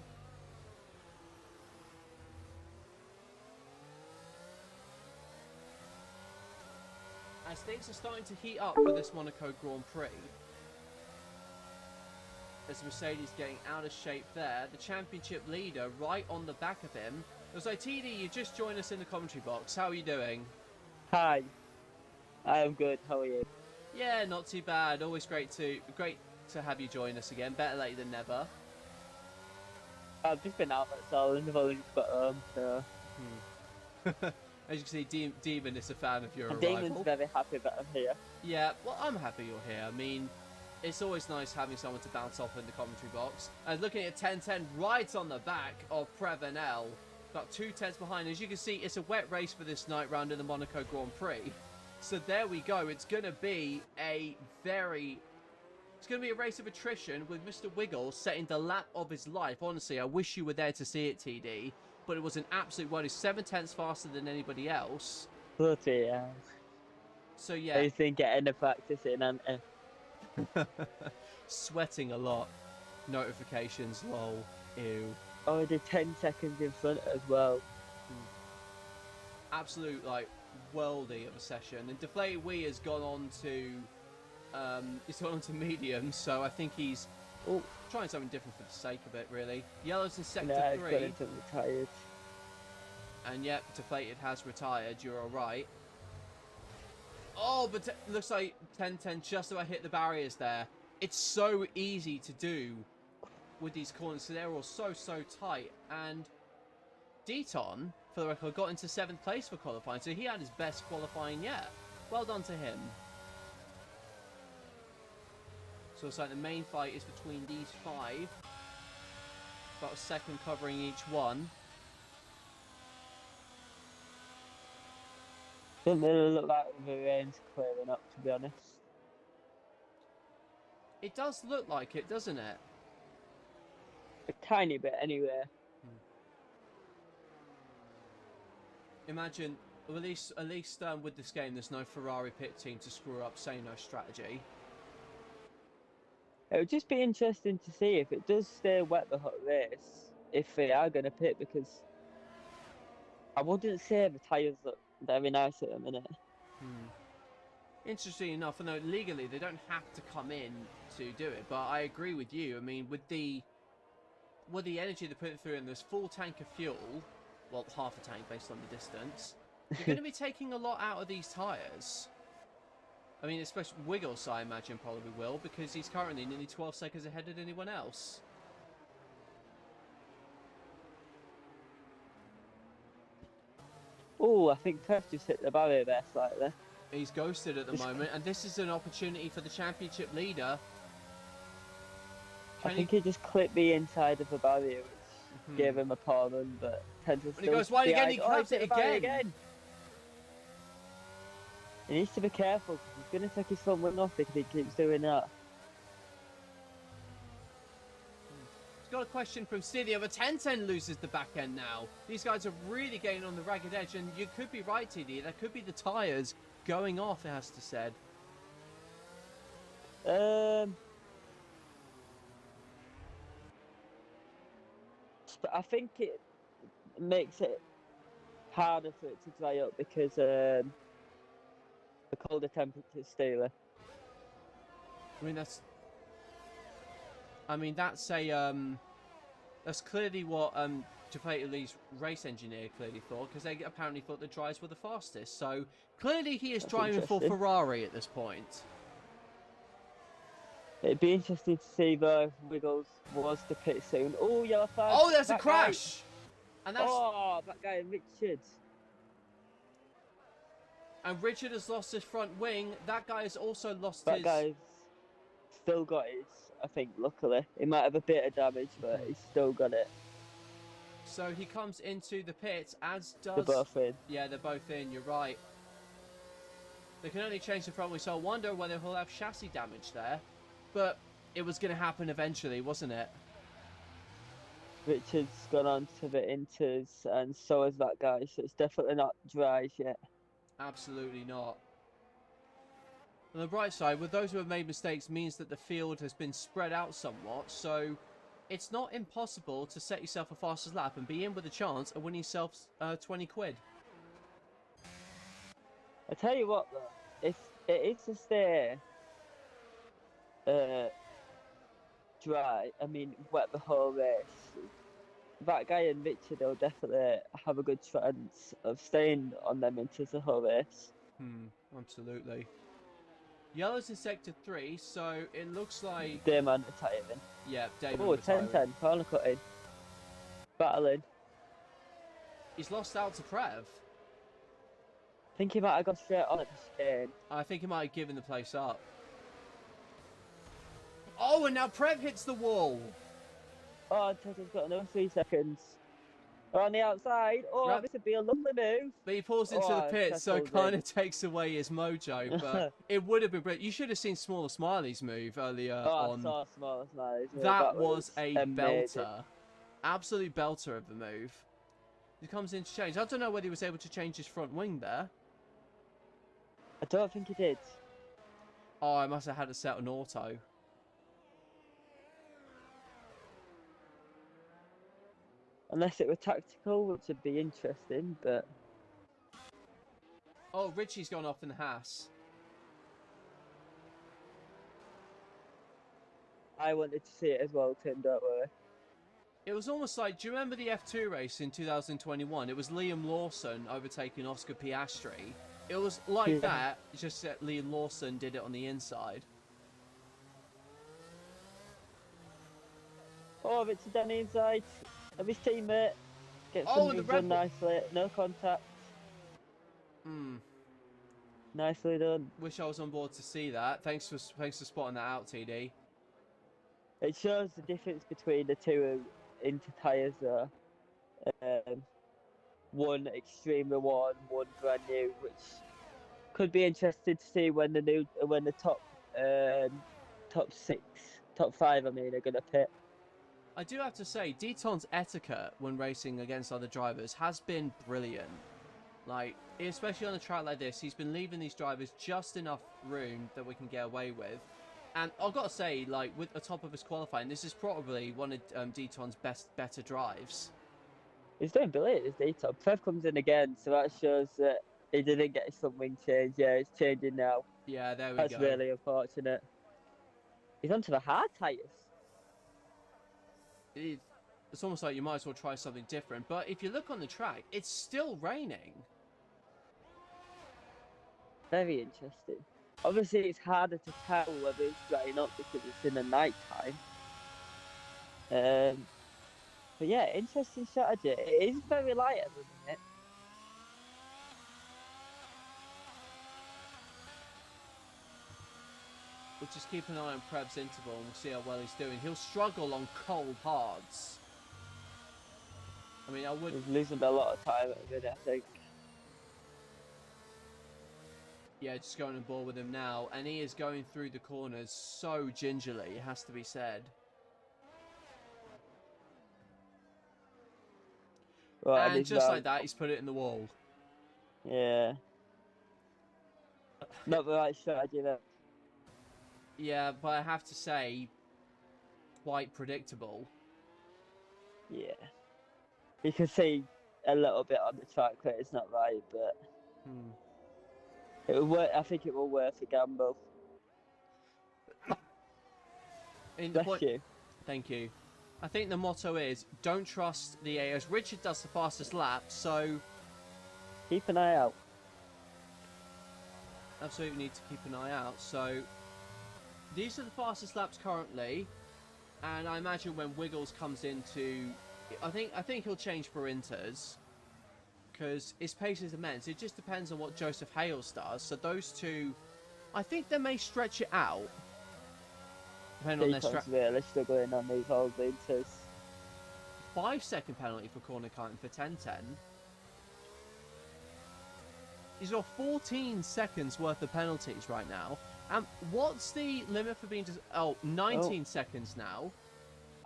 As things are starting to heat up for this Monaco Grand Prix. As Mercedes getting out of shape there. The championship leader right on the back of him. It was like, TD, you just joined us in the commentary box. How are you doing? Hi. I am good. How are you? Yeah, not too bad. Always great to have you join us again. Better late than never. I've just been out, that's all. I've only just got home, so. As you can see, Demon is a fan of your and arrival. Demon's very happy that I'm here. Yeah, well, I'm happy you're here. I mean, it's always nice having someone to bounce off in the commentary box. And looking at 10-10 right on the back of Prevenel. About 2 tenths behind. As you can see, it's a wet race for this night round in the Monaco Grand Prix. So there we go. It's going to be a very, It's going to be a race of attrition with Mr. Wiggle setting the lap of his life. Honestly, I wish you were there to see it, TD. But it was an absolute world. He's 7/10 faster than anybody else. Bloody hell. So, I yeah. used to get into practicing and Sweating a lot. Notifications, lol. Ew. already 10 seconds in front as well. Absolute, like, worldy of a session. And Deflated Wee has gone on to... he's gone on to medium, so I think he's trying something different for the sake of it, really. Yellow's in sector 3. Retired. And yep, Deflated has retired. You're all right. Oh, but looks like 10-10 just about hit the barriers there. It's so easy to do with these corners, so they're all so tight. And Deton, for the record, got into 7th place for qualifying, so he had his best qualifying yet. Well done to him. So it's like the main fight is between these 5. About a second covering each one. Doesn't really look like the rain's clearing up, to be honest. It does look like it, doesn't it? A tiny bit, anyway. Imagine, well, at least with this game, there's no Ferrari pit team to screw up, say no strategy. It would just be interesting to see if it does stay wet the whole race, if they are going to pit, because I wouldn't say the tyres look very nice at the minute. Interesting enough, I know legally they don't have to come in to do it, but I agree with you. I mean, with the energy they're putting through and this full tank of fuel, well, half a tank based on the distance, you're going to be taking a lot out of these tyres. I mean, especially Wiggles, I imagine, probably will, because he's currently nearly 12 seconds ahead of anyone else. Oh, I think Perth just hit the barrier there slightly. He's ghosted at the moment, and this is an opportunity for the championship leader. I think he just clipped the inside of the barrier, which gave him a poor run, but Tenzel's still he goes wide again, he claps it again. He needs to be careful, because he's going to take his front wing off if he keeps doing that. Got a question from Celia, but 10-10 loses the back end now. These guys are really getting on the ragged edge, and you could be right, TD. That could be the tyres going off, it has to said. I think it makes it harder for it to dry up because the colder temperatures stay there. I mean that's clearly what Deflated Lee's race engineer clearly thought, because they apparently thought the dries were the fastest. So clearly he is driving for Ferrari at this point. It'd be interesting to see though if Wiggles was to pit soon. Oh, yellow flag! Oh, there's a crash! And that's... Oh, that guy Richard. And Richard has lost his front wing. That guy has also lost his... That guy's still got his, I think, luckily. He might have a bit of damage, but he's still got it. So he comes into the pit, as does... They're both in. Yeah, they're both in, you're right. They can only change the front wing, so I wonder whether he'll have chassis damage there. But it was going to happen eventually, wasn't it? Richard's gone on to the inters, and so has that guy, so it's definitely not dry yet. Absolutely not. On the bright side, with those who have made mistakes means that the field has been spread out somewhat, so it's not impossible to set yourself a fastest lap and be in with a chance of winning yourself 20 quid. I tell you what though, if it is to stay dry, I mean wet the whole race, that guy and Richard will definitely have a good chance of staying on them into the whole race. Absolutely. Yellow's in sector 3, so it looks like... Damon retiring. Yeah, Damon retiring. 10-10, corner cutting. Battling. He's lost out to Prev. I think he might have gone straight on at the chicane. I think he might have given the place up. Oh, and now Prev hits the wall. Oh, Ted's got another 3 seconds. On the outside. Oh, Grab, this would be a lovely move. but he pulls into the Oh, pit, so it settled kind in. of takes away his mojo. But it would have been brilliant. You should have seen Smaller Smiley's move earlier Oh, I on. saw Small Smiles move. That That was was a amazing. belter. Absolute belter of the move. He comes in to change. I don't know whether he was able to change his front wing there. I don't think he did. Oh, I must have had it set on auto. Unless it were tactical, which would be interesting, but... Oh, Richie's gone off in the Haas. I wanted to see it as well, Tim, don't worry. It was almost like, do you remember the F2 race in 2021? It was Liam Lawson overtaking Oscar Piastri. It was like that, just that Liam Lawson did it on the inside. Oh, it's down the inside of his teammate. Gets Oh, the the move Red done Bull. nicely. No contact. Hmm. Nicely done. Wish I was on board to see that. Thanks for spotting that out, TD. It shows the difference between the two into tyres though. One extremely worn, one brand new, which could be interesting to see when the top six, top five, I mean, are gonna pit. I do have to say, Deton's etiquette when racing against other drivers has been brilliant. Like, especially on a track like this, he's been leaving these drivers just enough room that we can get away with. And I've got to say, like, with the top of his qualifying, this is probably one of Deton's better drives. He's doing brilliant, is Deton. Trev comes in again, so that shows that he didn't get his front wing changed. Yeah, it's changing now. Yeah, there we That's go. really unfortunate. He's onto the hard tyres. It's almost like you might as well try something different. But if you look on the track, it's still raining. Very interesting. Obviously, it's harder to tell whether it's drying up because it's in the night time. But yeah, interesting strategy. It is very light at the minute. We'll just keep an eye on Preb's interval and we'll see how well he's doing. He'll struggle on cold hards. I mean, I would... He's losing a lot of time at the minute, I think. Yeah, just going on board with him now. And he is going through the corners so gingerly, it has to be said. Right, and just like that, he's put it in the wall. Yeah. Not the right strategy, though. Yeah, but I have to say, quite predictable. Yeah. You can see a little bit on the track that it's not right, but it will work. I think it will worth a gamble. Bless you. Thank you. I think the motto is, don't trust the AOs. Richard does the fastest lap, so... Keep an eye out. Absolutely need to keep an eye out. So, these are the fastest laps currently. And I imagine when Wiggles comes into... I think he'll change for Inters. Because his pace is immense. It just depends on what Joseph Hales does. So those two... I think they may stretch it out. Depending on their really struggling on these old Inters. 5-second penalty for corner cutting for 10-10. He's got 14 seconds worth of penalties right now. And what's the limit for being... 19 seconds now.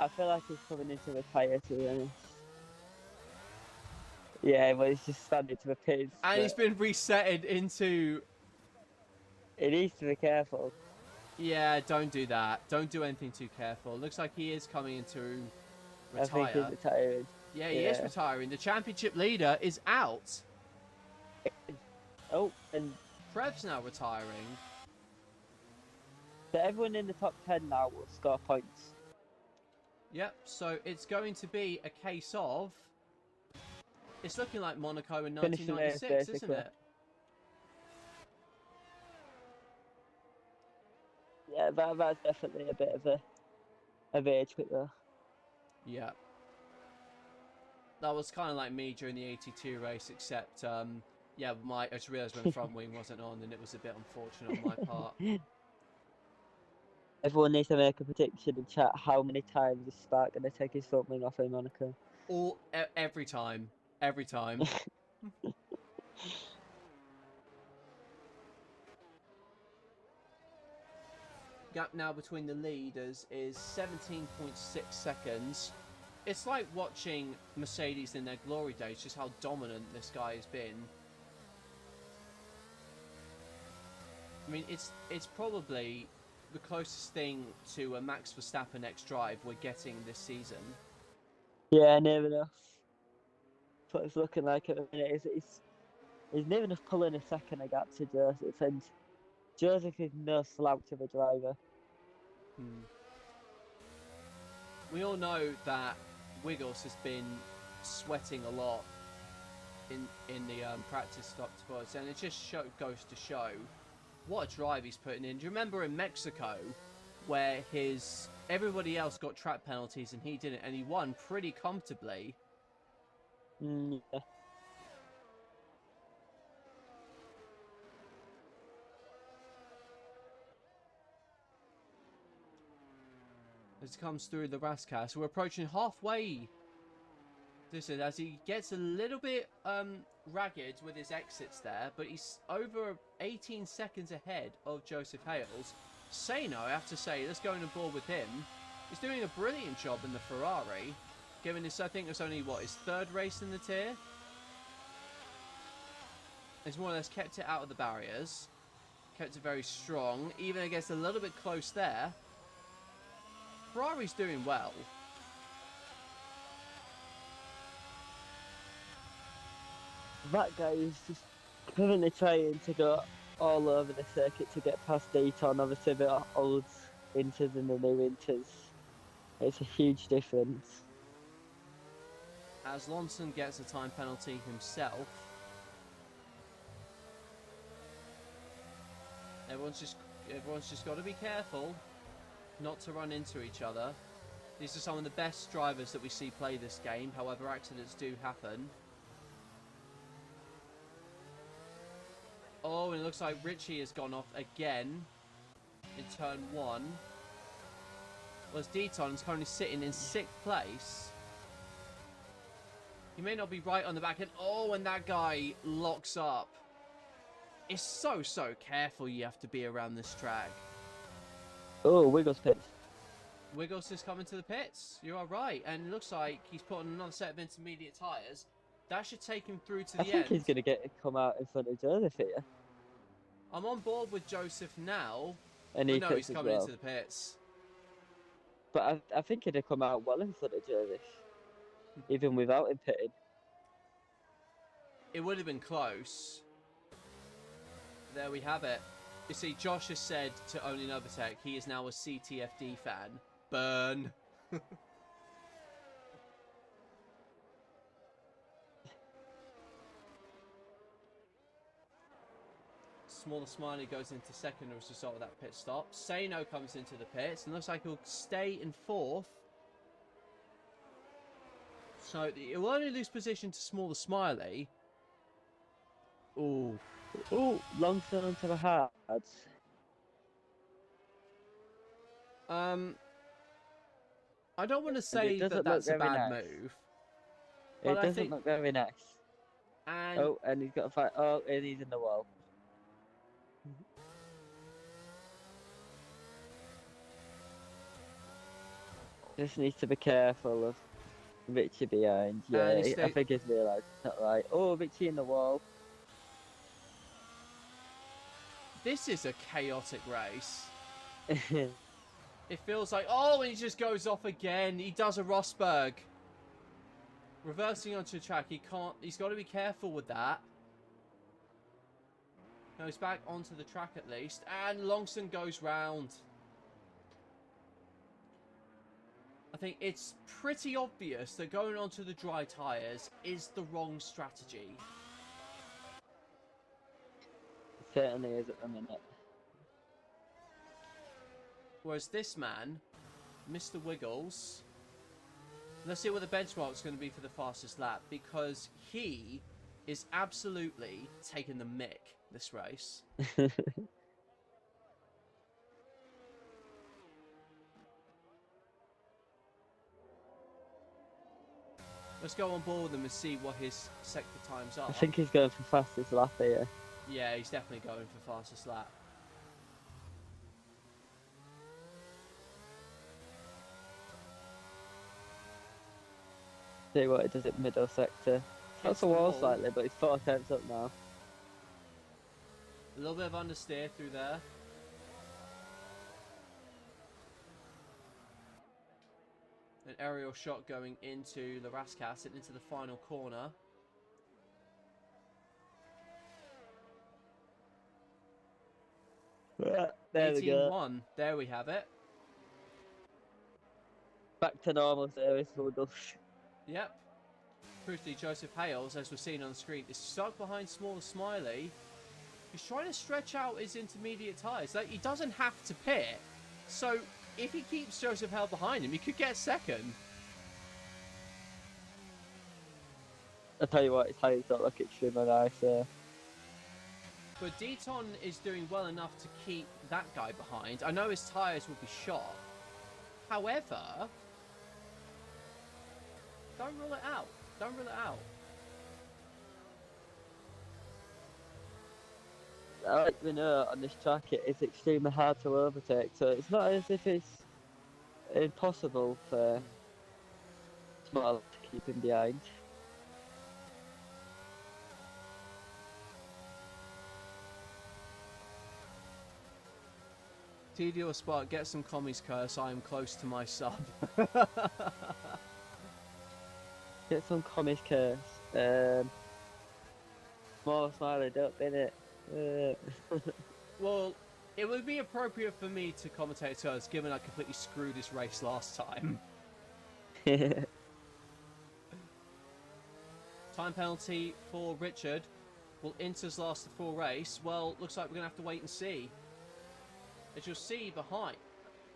I feel like he's coming into the tyre, to be honest. Yeah, well, he's just standing to the pins. And he's been resetted into... He needs to be careful. Yeah, don't do that. Don't do anything too careful. Looks like he is coming into retire. I think he's retiring. Yeah, he is retiring. The championship leader is out. Oh, and Prev's now retiring. so everyone in the top 10 now will score points. Yep, so it's going to be a case of... It's looking like Monaco in 1996, isn't it? Yeah, that's definitely a bit of a age quit though. Yeah. That was kind of like me during the 82 race, except, yeah, I just realised when the front wing wasn't on and it was a bit unfortunate on my part. Everyone needs to make a prediction in chat how many times is Spark going to take his front wing off in Monaco. Every time. Every time. Gap now between the leaders is 17.6 seconds. It's like watching Mercedes in their glory days, just how dominant this guy has been. I mean, it's probably the closest thing to a Max Verstappen X Drive we're getting this season. Yeah, near enough. That's what it's looking like at the minute. It's near enough pulling a second a gap to Joseph, and Joseph is no slouch of a driver. We all know that Wiggles has been sweating a lot in the practice stop spots, and it just goes to show what a drive he's putting in. Do you remember in Mexico where everybody else got track penalties and he didn't, and he won pretty comfortably? Yeah. As it comes through the Rascas, we're approaching halfway. This is as he gets a little bit ragged with his exits there, but he's over 18 seconds ahead of Joseph Hales. Sano, I have to say, let's go on board with him. He's doing a brilliant job in the Ferrari, given this, I think it's only, his third race in the tier. He's more or less kept it out of the barriers, kept it very strong, even it gets a little bit close there. Ferrari's doing well. That guy is just currently trying to go all over the circuit to get past Dayton. Obviously, the old Inters and the new Inters. It's a huge difference. As Lawson gets a time penalty himself. Everyone's just got to be careful not to run into each other. These are some of the best drivers that we see play this game, however accidents do happen. Oh, and it looks like Richie has gone off again in turn 1. Whereas Deaton is currently sitting in 6th place. He may not be right on the back end. Oh, and that guy locks up. It's so careful you have to be around this track. Oh, Wiggles pits. Wiggles is coming to the pits. You are right. And it looks like he's put on another set of intermediate tyres. That should take him through to the end. I think he's going to come out in front of Joseph here. I'm on board with Joseph now. And no, he's coming into the pits. But I think he'd have come out well in front of Joseph. Even without him pitting. It would have been close. There we have it. You see, Josh has said to Only Novatech he is now a CTFD fan. Burn. Smaller Smiley goes into second as a result of that pit stop. Sano comes into the pits and looks like he'll stay in 4th. So it will only lose position to Smaller Smiley. Ooh. Oh, Longson onto the hards. I don't want to say that that's a bad move. It doesn't look very nice. And oh, and he's got a fight. Oh, and he's in the wall. Just needs to be careful of Richie behind. Yeah, I think he's realised it's not right. Oh, Richie in the wall. This is a chaotic race. It feels like, oh, and he just goes off again. He does a Rosberg. Reversing onto the track, he's got to be careful with that. No, he's back onto the track at least. And Longson goes round. I think it's pretty obvious that going onto the dry tyres is the wrong strategy. It certainly is at the minute. Whereas this man, Mr. Wiggles, let's see what the benchmark's going to be for the fastest lap, because he is absolutely taking the mick this race. Let's go on board with him and see what his sector times are. I think he's going for fastest lap here. Yeah, he's definitely going for fastest lap. See what it does at middle sector. That's a wall slightly, but he's 4 tenths up now. A little bit of understeer through there. An aerial shot going into the Raskas and into the final corner. There we go. 18-1. There we have it. Back to normal service models. Yep. Crucially, Joseph Hales, as we're seeing on the screen, is stuck behind Smaller Smiley. He's trying to stretch out his intermediate tyres. Like, he doesn't have to pit. So, if he keeps Joseph Hale behind him, he could get second. I'll tell you what, his tyres don't look extremely nice there. But Deaton is doing well enough to keep that guy behind. I know his tyres will be shot. However, don't rule it out. Don't rule it out. Like we know, on this track it is extremely hard to overtake, so it's not as if it's impossible for Small to keep him behind. TD or Spark, get some commies curse. I am close to my sub. Get some commies curse. More Smiley, don't bin it. Well, it would be appropriate for me to commentate Curse, given I completely screwed this race last time. Time penalty for Richard. Will Inters last the full race? Well, looks like we're going to have to wait and see. As you'll see behind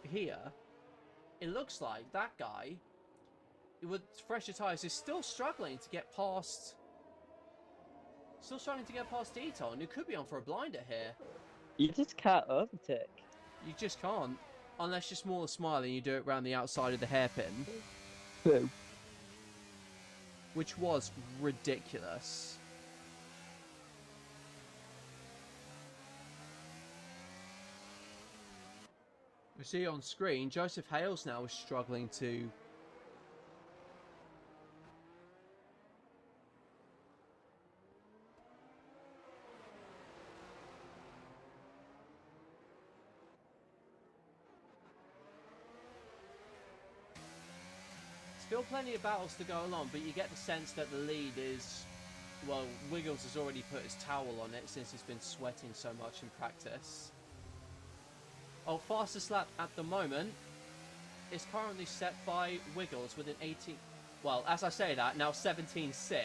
here, it looks like that guy with fresher tyres is still struggling to get past. Still struggling to get past Deaton, who could be on for a blinder here. You just can't overtake. You just can't, unless you're Smaller Smiley and you do it around the outside of the hairpin. True. Which was ridiculous. We see on screen, Joseph Hales now is struggling to... Still plenty of battles to go along, but you get the sense that the lead is... Well, Wiggles has already put his towel on it since he's been sweating so much in practice. Oh, fastest lap at the moment is currently set by Wiggles with an 18... Well, as I say that, now 17.6.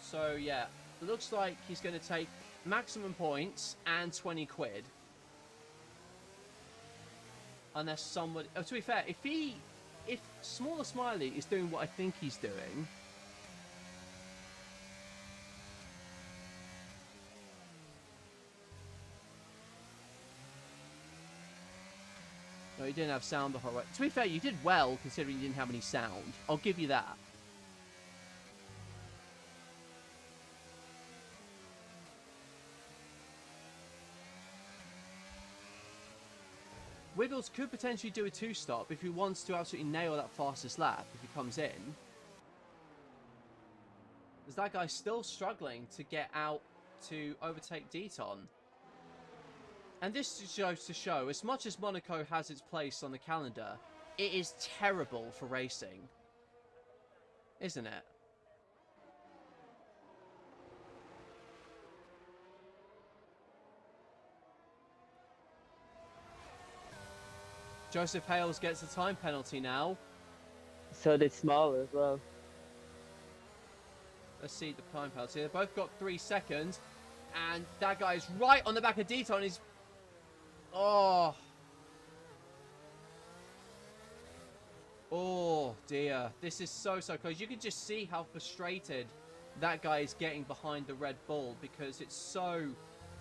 So, yeah, looks like he's going to take maximum points and 20 quid. Unless somebody... Oh, to be fair, if Smaller Smiley is doing what I think he's doing... No, you didn't have sound the whole way. To be fair, you did well considering you didn't have any sound. I'll give you that. Wiggles could potentially do a two-stop if he wants to absolutely nail that fastest lap if he comes in. As that guy's still struggling to get out to overtake Deaton. And this just goes to show, as much as Monaco has its place on the calendar, it is terrible for racing. Isn't it? Joseph Hales gets a time penalty now. So did Small as well. Let's see the time penalty. They've both got 3 seconds. And that guy is right on the back of Deaton. He's... Oh. Oh, dear. This is so close. You can just see how frustrated that guy is getting behind the Red Bull. Because it's so...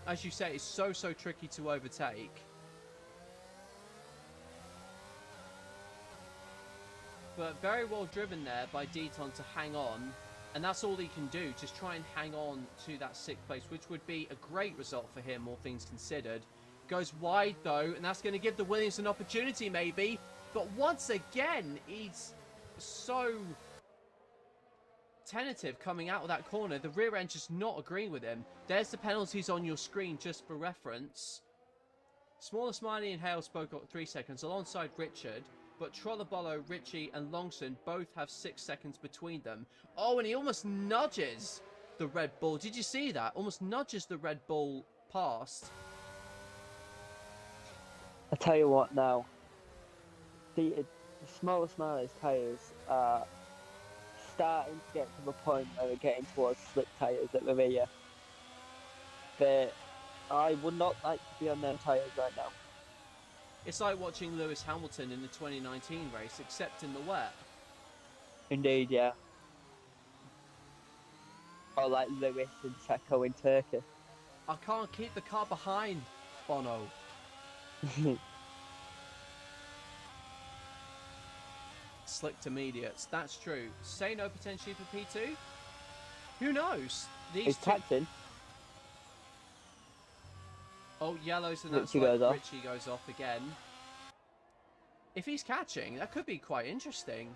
As you say, it's so tricky to overtake. But very well driven there by Deton to hang on. And that's all he can do. Just try and hang on to that 6th place, which would be a great result for him, all things considered. Goes wide, though, and that's going to give the Williams an opportunity, maybe. But once again, he's so tentative coming out of that corner. The rear end just not agreeing with him. There's the penalties on your screen, just for reference. Smaller Smiley and Hale spoke got 3 seconds alongside Richard. But Trollabolo, Richie and Longson both have 6 seconds between them. Oh, and he almost nudges the Red Bull. Did you see that? Almost nudges the Red Bull past. I tell you what now. The smaller Smiley's tyres are starting to get to the point where they're getting towards slick tyres at the rear. I would not like to be on their tyres right now. It's like watching Lewis Hamilton in the 2019 race, except in the wet. Indeed, yeah. Or like Lewis and Checo in Turkey. I can't keep the car behind, Bono. Slicked immediates, that's true. Say no potentially for P2? Who knows? He's catching. Oh, yellows, and that's Richie goes off again. If he's catching, that could be quite interesting.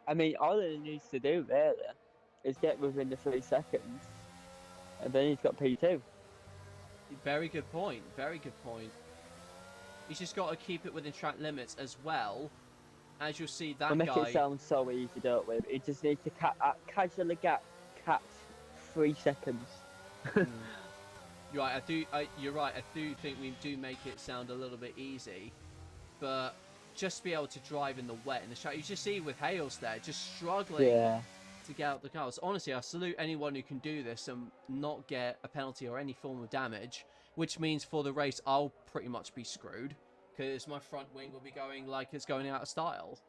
I mean, all he needs to do, really, is get within the 3 seconds. And then he's got P2. Very good point. Very good point. He's just got to keep it within track limits as well. As you'll see, that guy... We make it sound so easy, don't we? He just needs to casually catch 3 seconds. You're right. You're right. I do think we do make it sound a little bit easy, but just to be able to drive in the wet in the shadow. You just see with Hales there, just struggling to get out the cars. Honestly, I salute anyone who can do this and not get a penalty or any form of damage. Which means for the race, I'll pretty much be screwed. Because my front wing will be going like it's going out of style.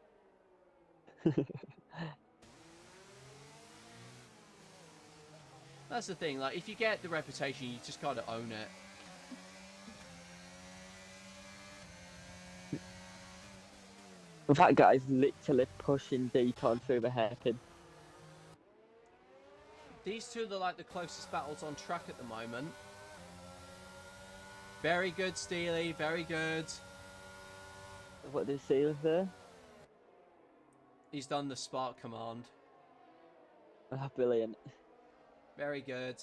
That's the thing, like, if you get the reputation, you just gotta own it. That guy's literally pushing Deton through the hairpin. These two are like the closest battles on track at the moment. Very good, Steely, very good. What did Steely say? He's done the spark command. Ah, brilliant. Very good.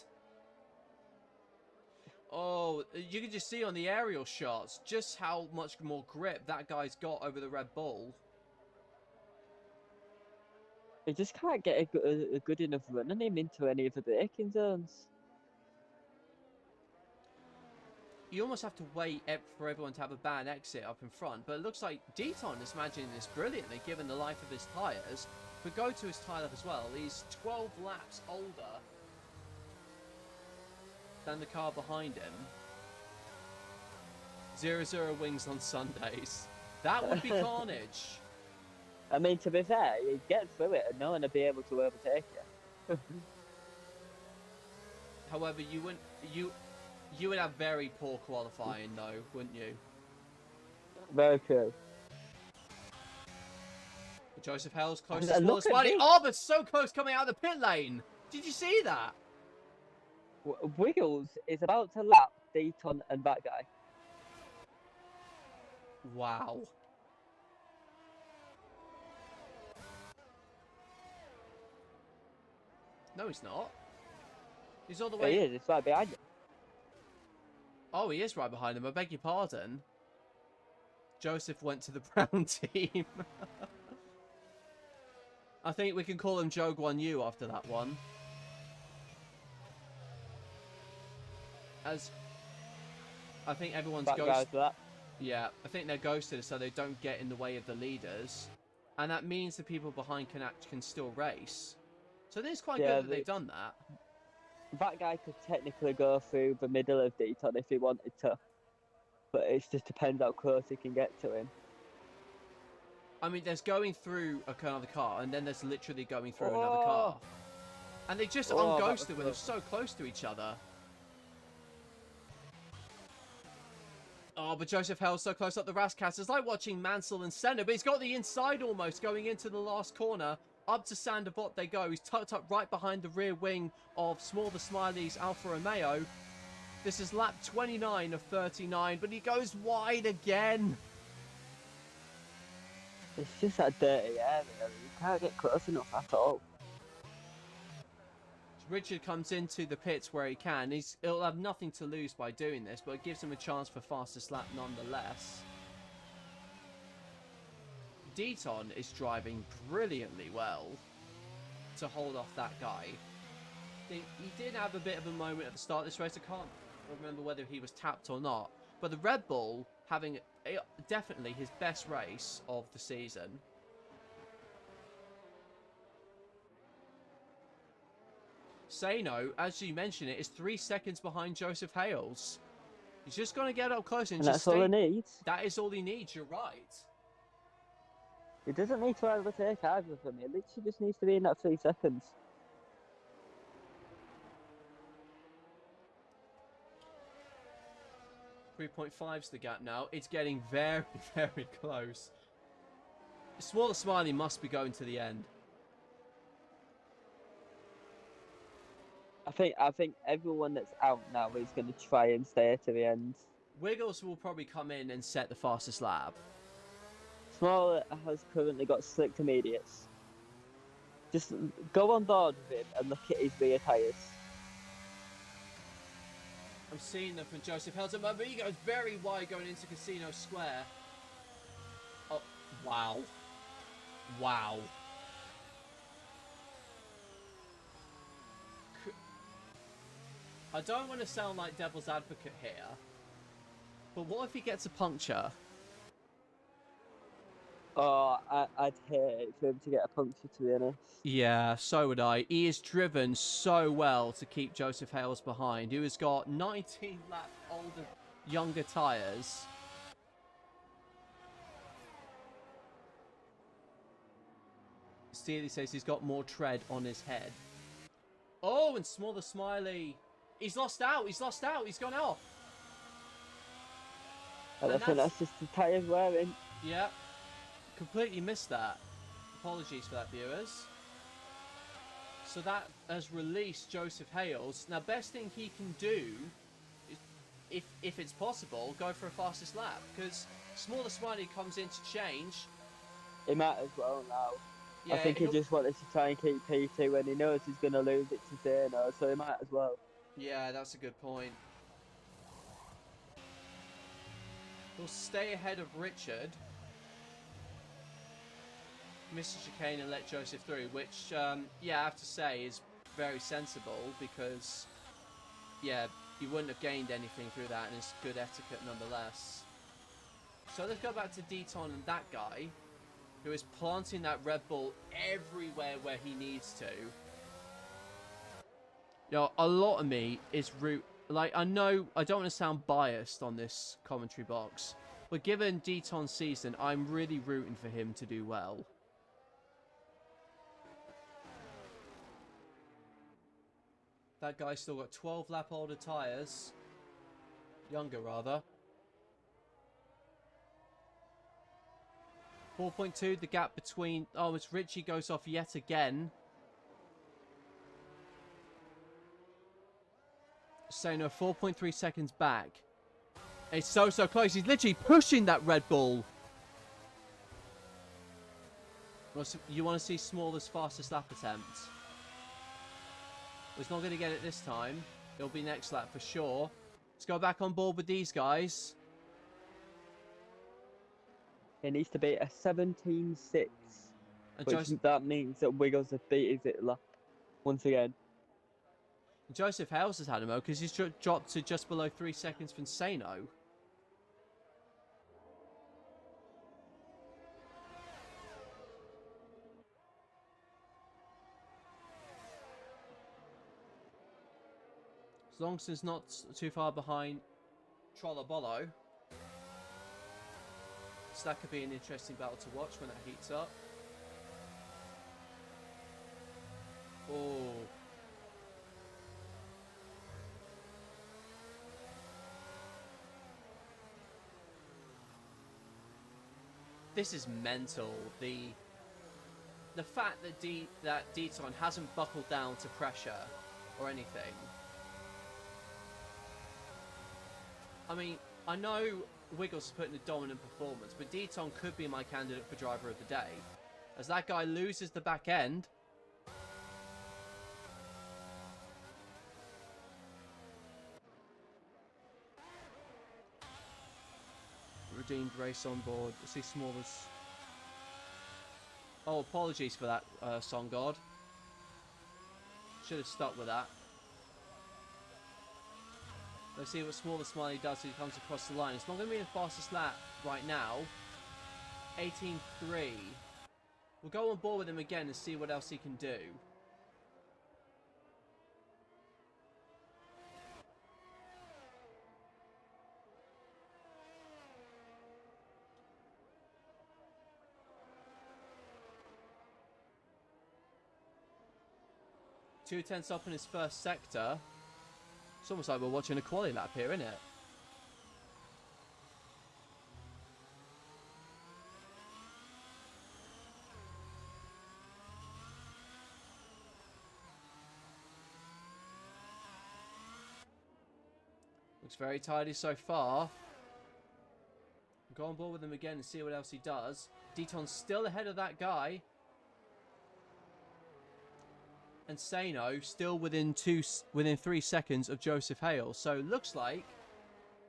Oh, you can just see on the aerial shots just how much more grip that guy's got over the Red Bull. He just can't get a good enough run on him into any of the braking zones. You almost have to wait for everyone to have a bad exit up in front. But it looks like Deton is managing this brilliantly given the life of his tyres. But go to his tyre life as well. He's 12 laps older than the car behind him. 0-0 wings on Sundays. That would be carnage. I mean, to be fair, you'd get through it and no one would be able to overtake you. However, you would have very poor qualifying though, wouldn't you? Very true. Joseph Hale's close to smallest body. Oh, but so close coming out of the pit lane. Did you see that? Wiggles is about to lap Deton and that guy. Wow. No, he's not. He's all the way... He is, it's right behind him. Oh, he is right behind him. I beg your pardon. Joseph went to the brown team. I think we can call him Joe Guan Yu after that one. As I think everyone's ghosted. Yeah, I think they're ghosted so they don't get in the way of the leaders. And that means the people behind can still race. So I think it's quite good that they've done that. That guy could technically go through the middle of Deton if he wanted to. But it just depends how close he can get to him. I mean, there's going through another car, and then there's literally going through another car. And they just unghosted when they're so close to each other. Oh, but Joseph Hale's so close up the Rascats. It's like watching Mansell and Senna, but he's got the inside almost going into the last corner. Up to Sanderbot they go. He's tucked up right behind the rear wing of Small the Smiley's Alfa Romeo. This is lap 29 of 39, but he goes wide again. It's just that dirty area. You can't get close enough at all. Richard comes into the pits where he can. He'll have nothing to lose by doing this, but it gives him a chance for fastest lap nonetheless. Deaton is driving brilliantly well to hold off that guy. He did have a bit of a moment at the start of this race. I can't remember whether he was tapped or not. But the Red Bull having definitely his best race of the season. Sano, as you mentioned it, is 3 seconds behind Joseph Hales. He's just going to get up close and just that's all he needs. That is all he needs, you're right. He doesn't need to overtake either of them. He literally just needs to be in that 3 seconds. 3.5's the gap now. It's getting very, very close. Smaller Smiley must be going to the end. I think everyone that's out now is going to try and stay to the end. Wiggles will probably come in and set the fastest lap. Smaller has currently got slick intermediates. Just go on board with him and look at his rear tyres. I'm seeing them from Joseph Helton, but he goes very wide going into Casino Square. Oh, wow. Wow. I don't want to sound like devil's advocate here, but what if he gets a puncture? Oh, I'd hate for him to get a puncture, to be honest. Yeah, so would I. He is driven so well to keep Joseph Hales behind, who has got 19 lap older, younger tyres. Steely says he's got more tread on his head. Oh, and Smaller Smiley. He's lost out. He's lost out. He's gone off. I think that's just the tyres wearing. Yeah. Completely missed that. Apologies for that, viewers. So that has released Joseph Hales. Now, best thing he can do, is, if it's possible, go for a fastest lap. Because Smaller Smiley comes in to change. He might as well now. Yeah, I think he just wanted to try and keep P2 when he knows he's going to lose it to Zeno, so he might as well. Yeah, that's a good point. He'll stay ahead of Richard. Miss the chicane and let Joseph through, which, yeah, I have to say is very sensible because, yeah, you wouldn't have gained anything through that and it's good etiquette nonetheless. So let's go back to Deaton and that guy who is planting that Red Bull everywhere where he needs to. You know, a lot of me is like, I know I don't want to sound biased on this commentary box, but given Deaton's season, I'm really rooting for him to do well. That guy's still got 12 lap older tyres. Younger, rather. 4.2, the gap between... Oh, it's Richie goes off yet again. So, no, 4.3 seconds back. It's so close. He's literally pushing that Red Bull. You want to see Smaller's fastest lap attempt? He's not going to get it this time. It'll be next lap for sure. Let's go back on board with these guys. It needs to be a 17.6. Which that means that Wiggles have beat his lap once again. Joseph Hales has had him though, because he's dropped to just below 3 seconds from Sano. As long as it's not too far behind Trollabolo. So that could be an interesting battle to watch when that heats up. Oh. This is mental. The fact that Deton hasn't buckled down to pressure or anything. I mean, I know Wiggles has put in a dominant performance, but Deton could be my candidate for driver of the day. As that guy loses the back end. Redeemed race on board. I see Smallers. Oh, apologies for that, Song God. Should have stuck with that. Let's see what Smaller Smiley does as he comes across the line. It's not going to be the fastest lap right now. 18.3. We'll go on board with him again and see what else he can do. Two tenths up in his first sector. It's almost like we're watching a quali lap here, isn't it? Looks very tidy so far. Go on board with him again and see what else he does. Deton's still ahead of that guy. And Sano still within 3 seconds of Joseph Hale. So it looks like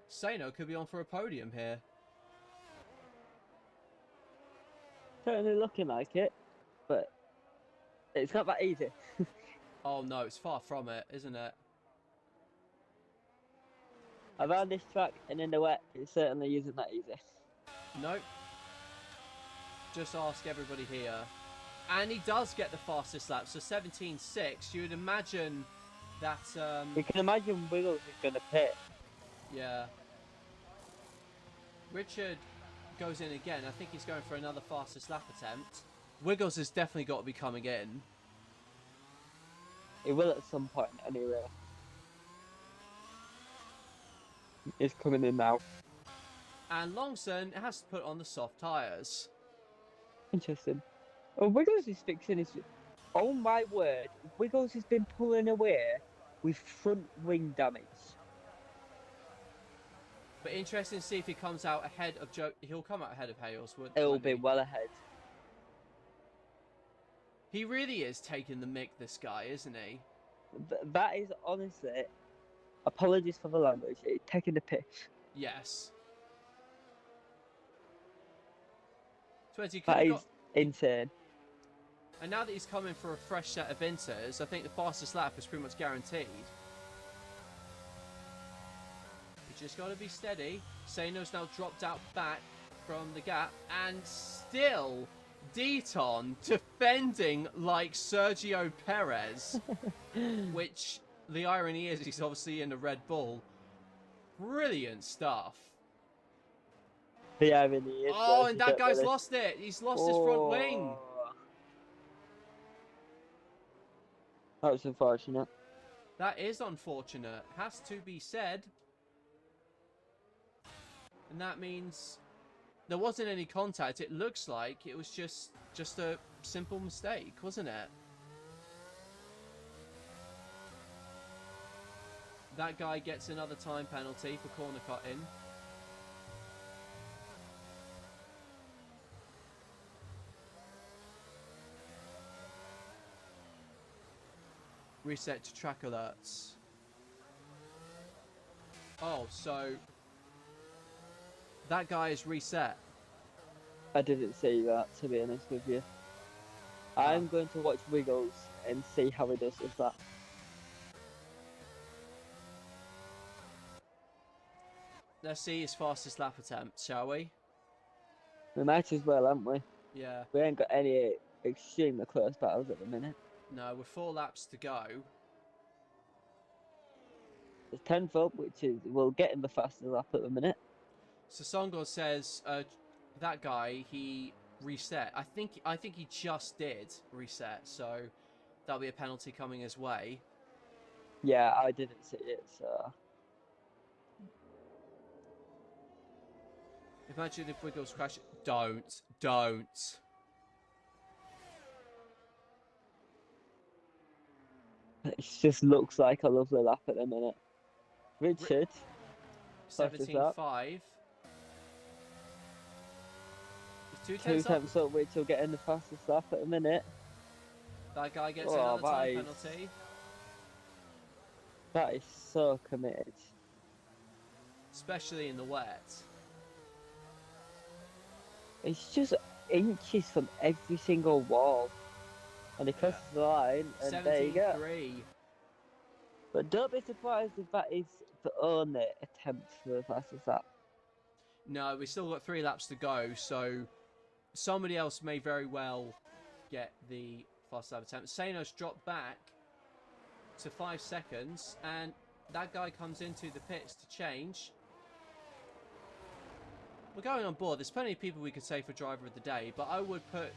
Sano could be on for a podium here. Certainly looking like it, but it's not that easy. Oh no, it's far from it, isn't it? Around this track and in the wet, it certainly isn't that easy. Nope. Just ask everybody here. And he does get the fastest lap, so 17.6. You would imagine that... You can imagine Wiggles is going to pit. Yeah. Richard goes in again. I think he's going for another fastest lap attempt. Wiggles has definitely got to be coming in. He will at some point, anyway. He's coming in now. And Longson has to put on the soft tyres. Interesting. Oh, Wiggles is fixing his... Oh my word. Wiggles has been pulling away with front wing damage. But interesting to see if he comes out ahead of Joe. He'll come out ahead of Hales. It'll be well ahead. He really is taking the mick, this guy, isn't he? That is honestly... Apologies for the language. It's taking the piss. Yes. 20 could That have is got... insane. And now that he's coming for a fresh set of inters, I think the fastest lap is pretty much guaranteed. You just got to be steady. Sano's now dropped out back from the gap. And still, Deton defending like Sergio Perez. Which, the irony is, he's obviously in a Red Bull. Brilliant stuff. The irony is... Oh, and that guy's lost it. He's lost his front wing. That was unfortunate. That is unfortunate. Has to be said. And that means there wasn't any contact. It looks like it was just a simple mistake, wasn't it? That guy gets another time penalty for corner cutting. Reset to track alerts. Oh, so that guy is reset. I didn't see that, to be honest with you. I'm going to watch Wiggles and see how he does with that. Let's see his fastest lap attempt, shall we? We might as well, haven't we? Yeah. We ain't got any extremely close battles at the minute. No, with 4 laps to go. There's 10th up, which is... We'll get in the fastest lap at the minute. So Songor says that guy, he reset. I think he just did reset, so that'll be a penalty coming his way. Yeah, I didn't see it, so... Imagine if Wiggles crashed. Don't. It just looks like a lovely lap at the minute. Richard, fastest lap. 17.5. It's 2 Two tenths up. tenths up, Richard getting the fastest lap at the minute. That guy gets Oh, another time penalty. That is so committed. Especially in the wet. It's just inches from every single wall. And he crosses the line, and there you go. 17.3. But don't be surprised if that is the only attempt for the fastest lap. No, we still got 3 laps to go, so somebody else may very well get the fastest lap attempt. Sano's dropped back to 5 seconds, and that guy comes into the pits to change. We're going on board. There's plenty of people we could say for driver of the day, but I would put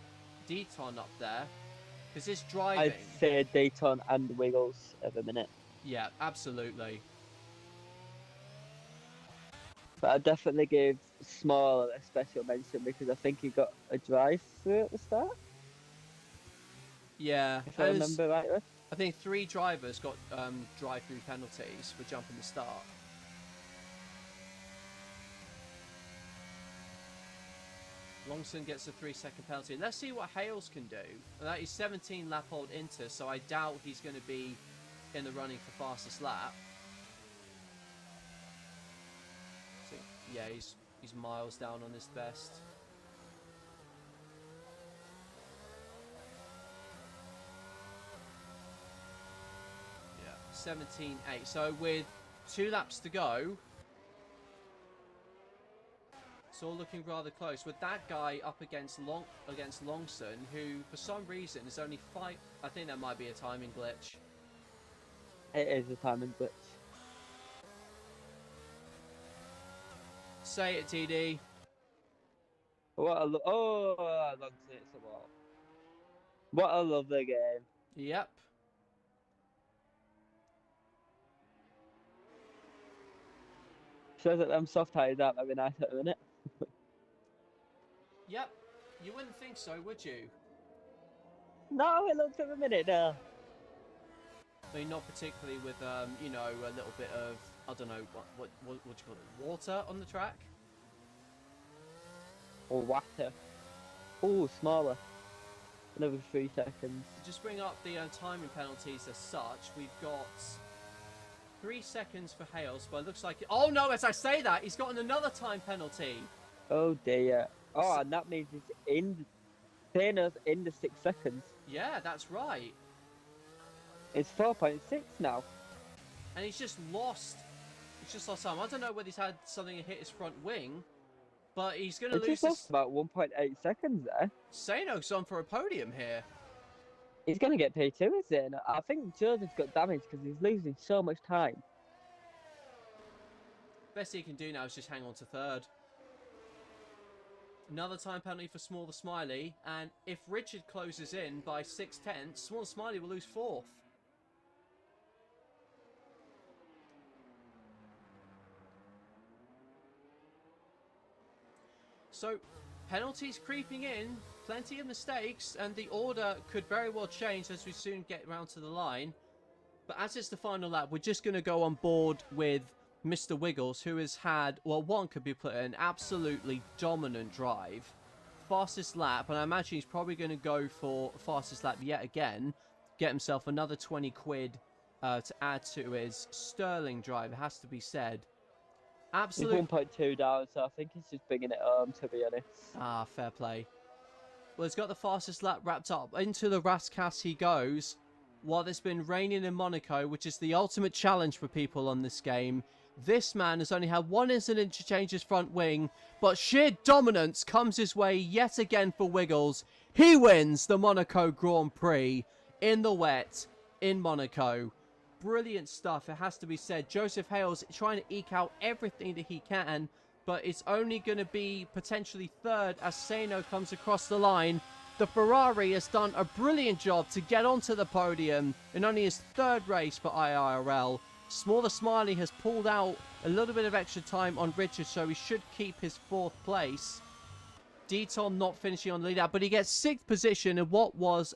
Deton up there, because this driving... I'd say Dayton and Wiggles at the minute. Yeah, absolutely. But I'd definitely give Small a special mention because I think he got a drive through at the start. Yeah. If I remember rightly. I think 3 drivers got drive-through penalties for jumping the start. Longson gets a 3-second penalty. Let's see what Hales can do. That is 17 lap old Inter, so I doubt he's going to be in the running for fastest lap. So, yeah, he's miles down on his best. Yeah, 17.8. So with 2 laps to go, it's all looking rather close. With that guy up against Longson, who for some reason is only 5. I think that might be a timing glitch. It is a timing glitch. Say it, TD. What a Longson, it's a wall. What a lovely game. Yep. Shows that them soft tires aren't very nice at the minute. Yep. You wouldn't think so, would you? No, it looks at the minute now. I mean, not particularly with, you know, a little bit of, I don't know, what do you call it, water on the track? Or water. Oh, smaller. Another 3 seconds. To just bring up the timing penalties as such, we've got 3 seconds for Hales, but it looks like... Oh, no, as I say that, he's gotten another time penalty. Oh, dear. Oh, and that means it's in... Sano's in the 6 seconds. Yeah, that's right. It's 4.6 now. And he's just lost... He's just lost time. I don't know whether he's had something hit his front wing, but he's going to lose just lost about 1.8 seconds there. Sano's on for a podium here. He's going to get P2, is it? I think Joseph's got damage because he's losing so much time. Best he can do now is just hang on to 3rd. Another time penalty for Small the Smiley, and if Richard closes in by 6 tenths, Small the Smiley will lose 4th. So, penalties creeping in, plenty of mistakes, and the order could very well change as we soon get round to the line. But as it's the final lap, we're just going to go on board with Mr. Wiggles, who has had, well, one could be put an absolutely dominant drive. Fastest lap, and I imagine he's probably going to go for fastest lap yet again. Get himself another 20 quid to add to his sterling drive, it has to be said. Absolutely. He's 1.2 down, so I think he's just bringing it home, to be honest. Ah, fair play. Well, he's got the fastest lap wrapped up. Into the Rascasse he goes. While it's been raining in Monaco, which is the ultimate challenge for people on this game, this man has only had 1 incident to change his front wing, but sheer dominance comes his way yet again for Wiggles. He wins the Monaco Grand Prix in the wet in Monaco. Brilliant stuff, it has to be said. Joseph Hales trying to eke out everything that he can, but it's only going to be potentially 3rd as Sano comes across the line. The Ferrari has done a brilliant job to get onto the podium in only his 3rd race for IIRL. Small the Smiley has pulled out a little bit of extra time on Richard, so he should keep his 4th place. Deton not finishing on the lead out, but he gets 6th position in what was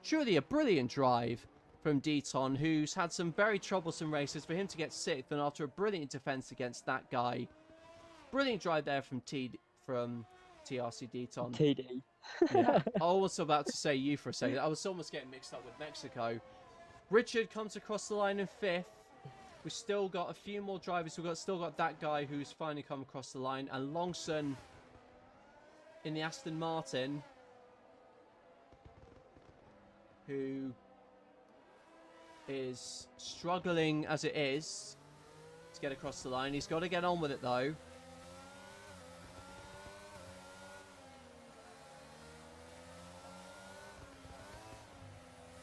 truly a brilliant drive from Deton, who's had some very troublesome races. For him to get 6th, and after a brilliant defense against that guy, brilliant drive there from TRC Deton. TD. Yeah, I was about to say you for a second. I was almost getting mixed up with Mexico. Richard comes across the line in 5th. We've still got a few more drivers. We've still got that guy who's finally come across the line, and Longson in the Aston Martin, who is struggling as it is to get across the line. He's got to get on with it though.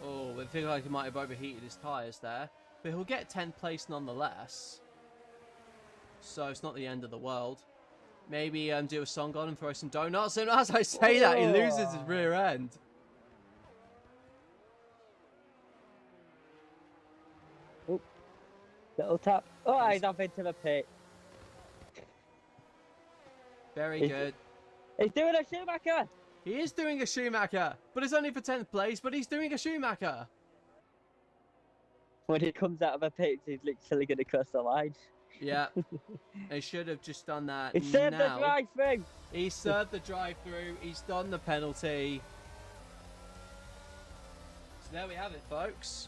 Oh, I feel like he might have overheated his tyres there. But he'll get 10th place nonetheless. So it's not the end of the world. Maybe do a song on and throw some donuts. And as I say that, he loses his rear end. Oh, little tap. Oh, he's off into the pit. Very good. He's doing a Schumacher. He is doing a Schumacher, but it's only for 10th place, but he's doing a Schumacher. When he comes out of a pit, he's literally going to cross the line. Yeah. He should have just done that. He served the drive-through. He served the drive-through. He's done the penalty. So there we have it, folks.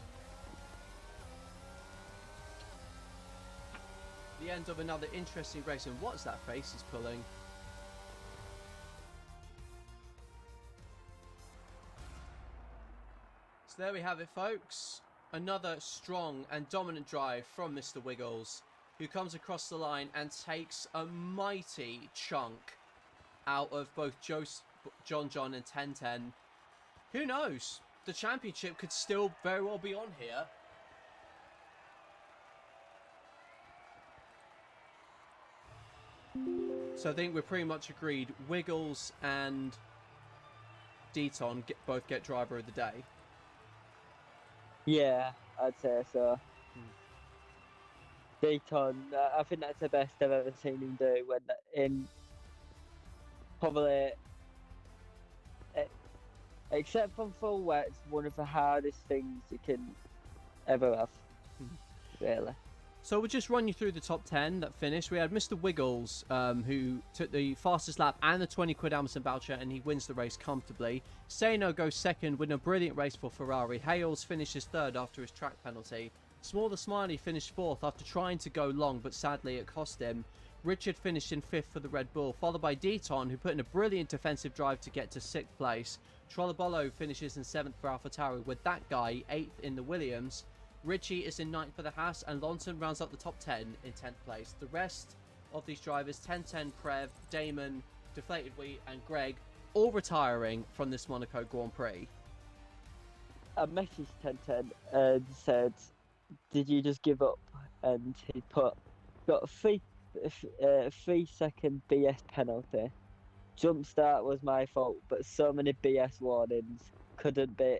The end of another interesting race. And what's that face he's pulling? So there we have it, folks. Another strong and dominant drive from Mr. Wiggles, who comes across the line and takes a mighty chunk out of both John and 1010. Who knows? The championship could still very well be on here. So I think we're pretty much agreed. Wiggles and Deton both get driver of the day. Yeah, I'd say so. Dayton, I think that's the best I've ever seen him do. When in probably, except from full wet, it's one of the hardest things you can ever have. Really. So we'll just run you through the top 10 that finished. We had Mr. Wiggles, who took the fastest lap and the 20 quid Amazon voucher, and he wins the race comfortably. Sano goes second, with a brilliant race for Ferrari. Hales finishes third after his track penalty. Small the Smiley finished fourth after trying to go long, but sadly it cost him. Richard finished in fifth for the Red Bull, followed by Deton, who put in a brilliant defensive drive to get to 6th place. Trollabolo finishes in 7th for AlphaTauri, with that guy 8th in the Williams. Richie is in 9th for the Haas, and Lawson rounds up the top 10 in 10th place. The rest of these drivers, 1010, Prev, Damon, Deflated Wheat, and Greg, all retiring from this Monaco Grand Prix. I messaged 1010 and said, "Did you just give up?" And he got a 3-second BS penalty. Jump start was my fault, but so many BS warnings, couldn't be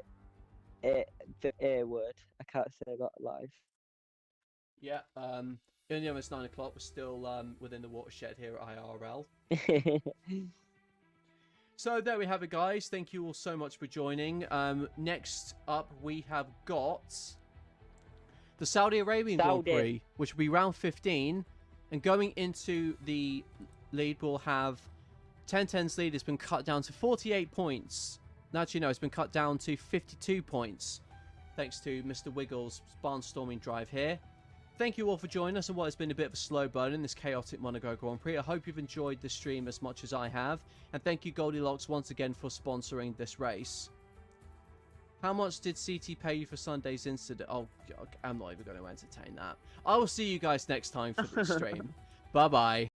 the A word. I can't say that live. Yeah, only almost 9 o'clock. We're still within the watershed here at IIRL. So there we have it, guys. Thank you all so much for joining. Next up, we have got the Saudi Arabian Grand Prix, which will be round 15. And going into the lead, we'll have 1010's lead has been cut down to 48 points. Actually, no, it's been cut down to 52 points, thanks to Mr. Wiggles' barnstorming drive here. Thank you all for joining us on what has been a bit of a slow burn in this chaotic Monaco Grand Prix. I hope you've enjoyed the stream as much as I have. And thank you, Goldilocks, once again for sponsoring this race. How much did CT pay you for Sunday's incident? Oh, I'm not even going to entertain that. I will see you guys next time for the stream. Bye-bye.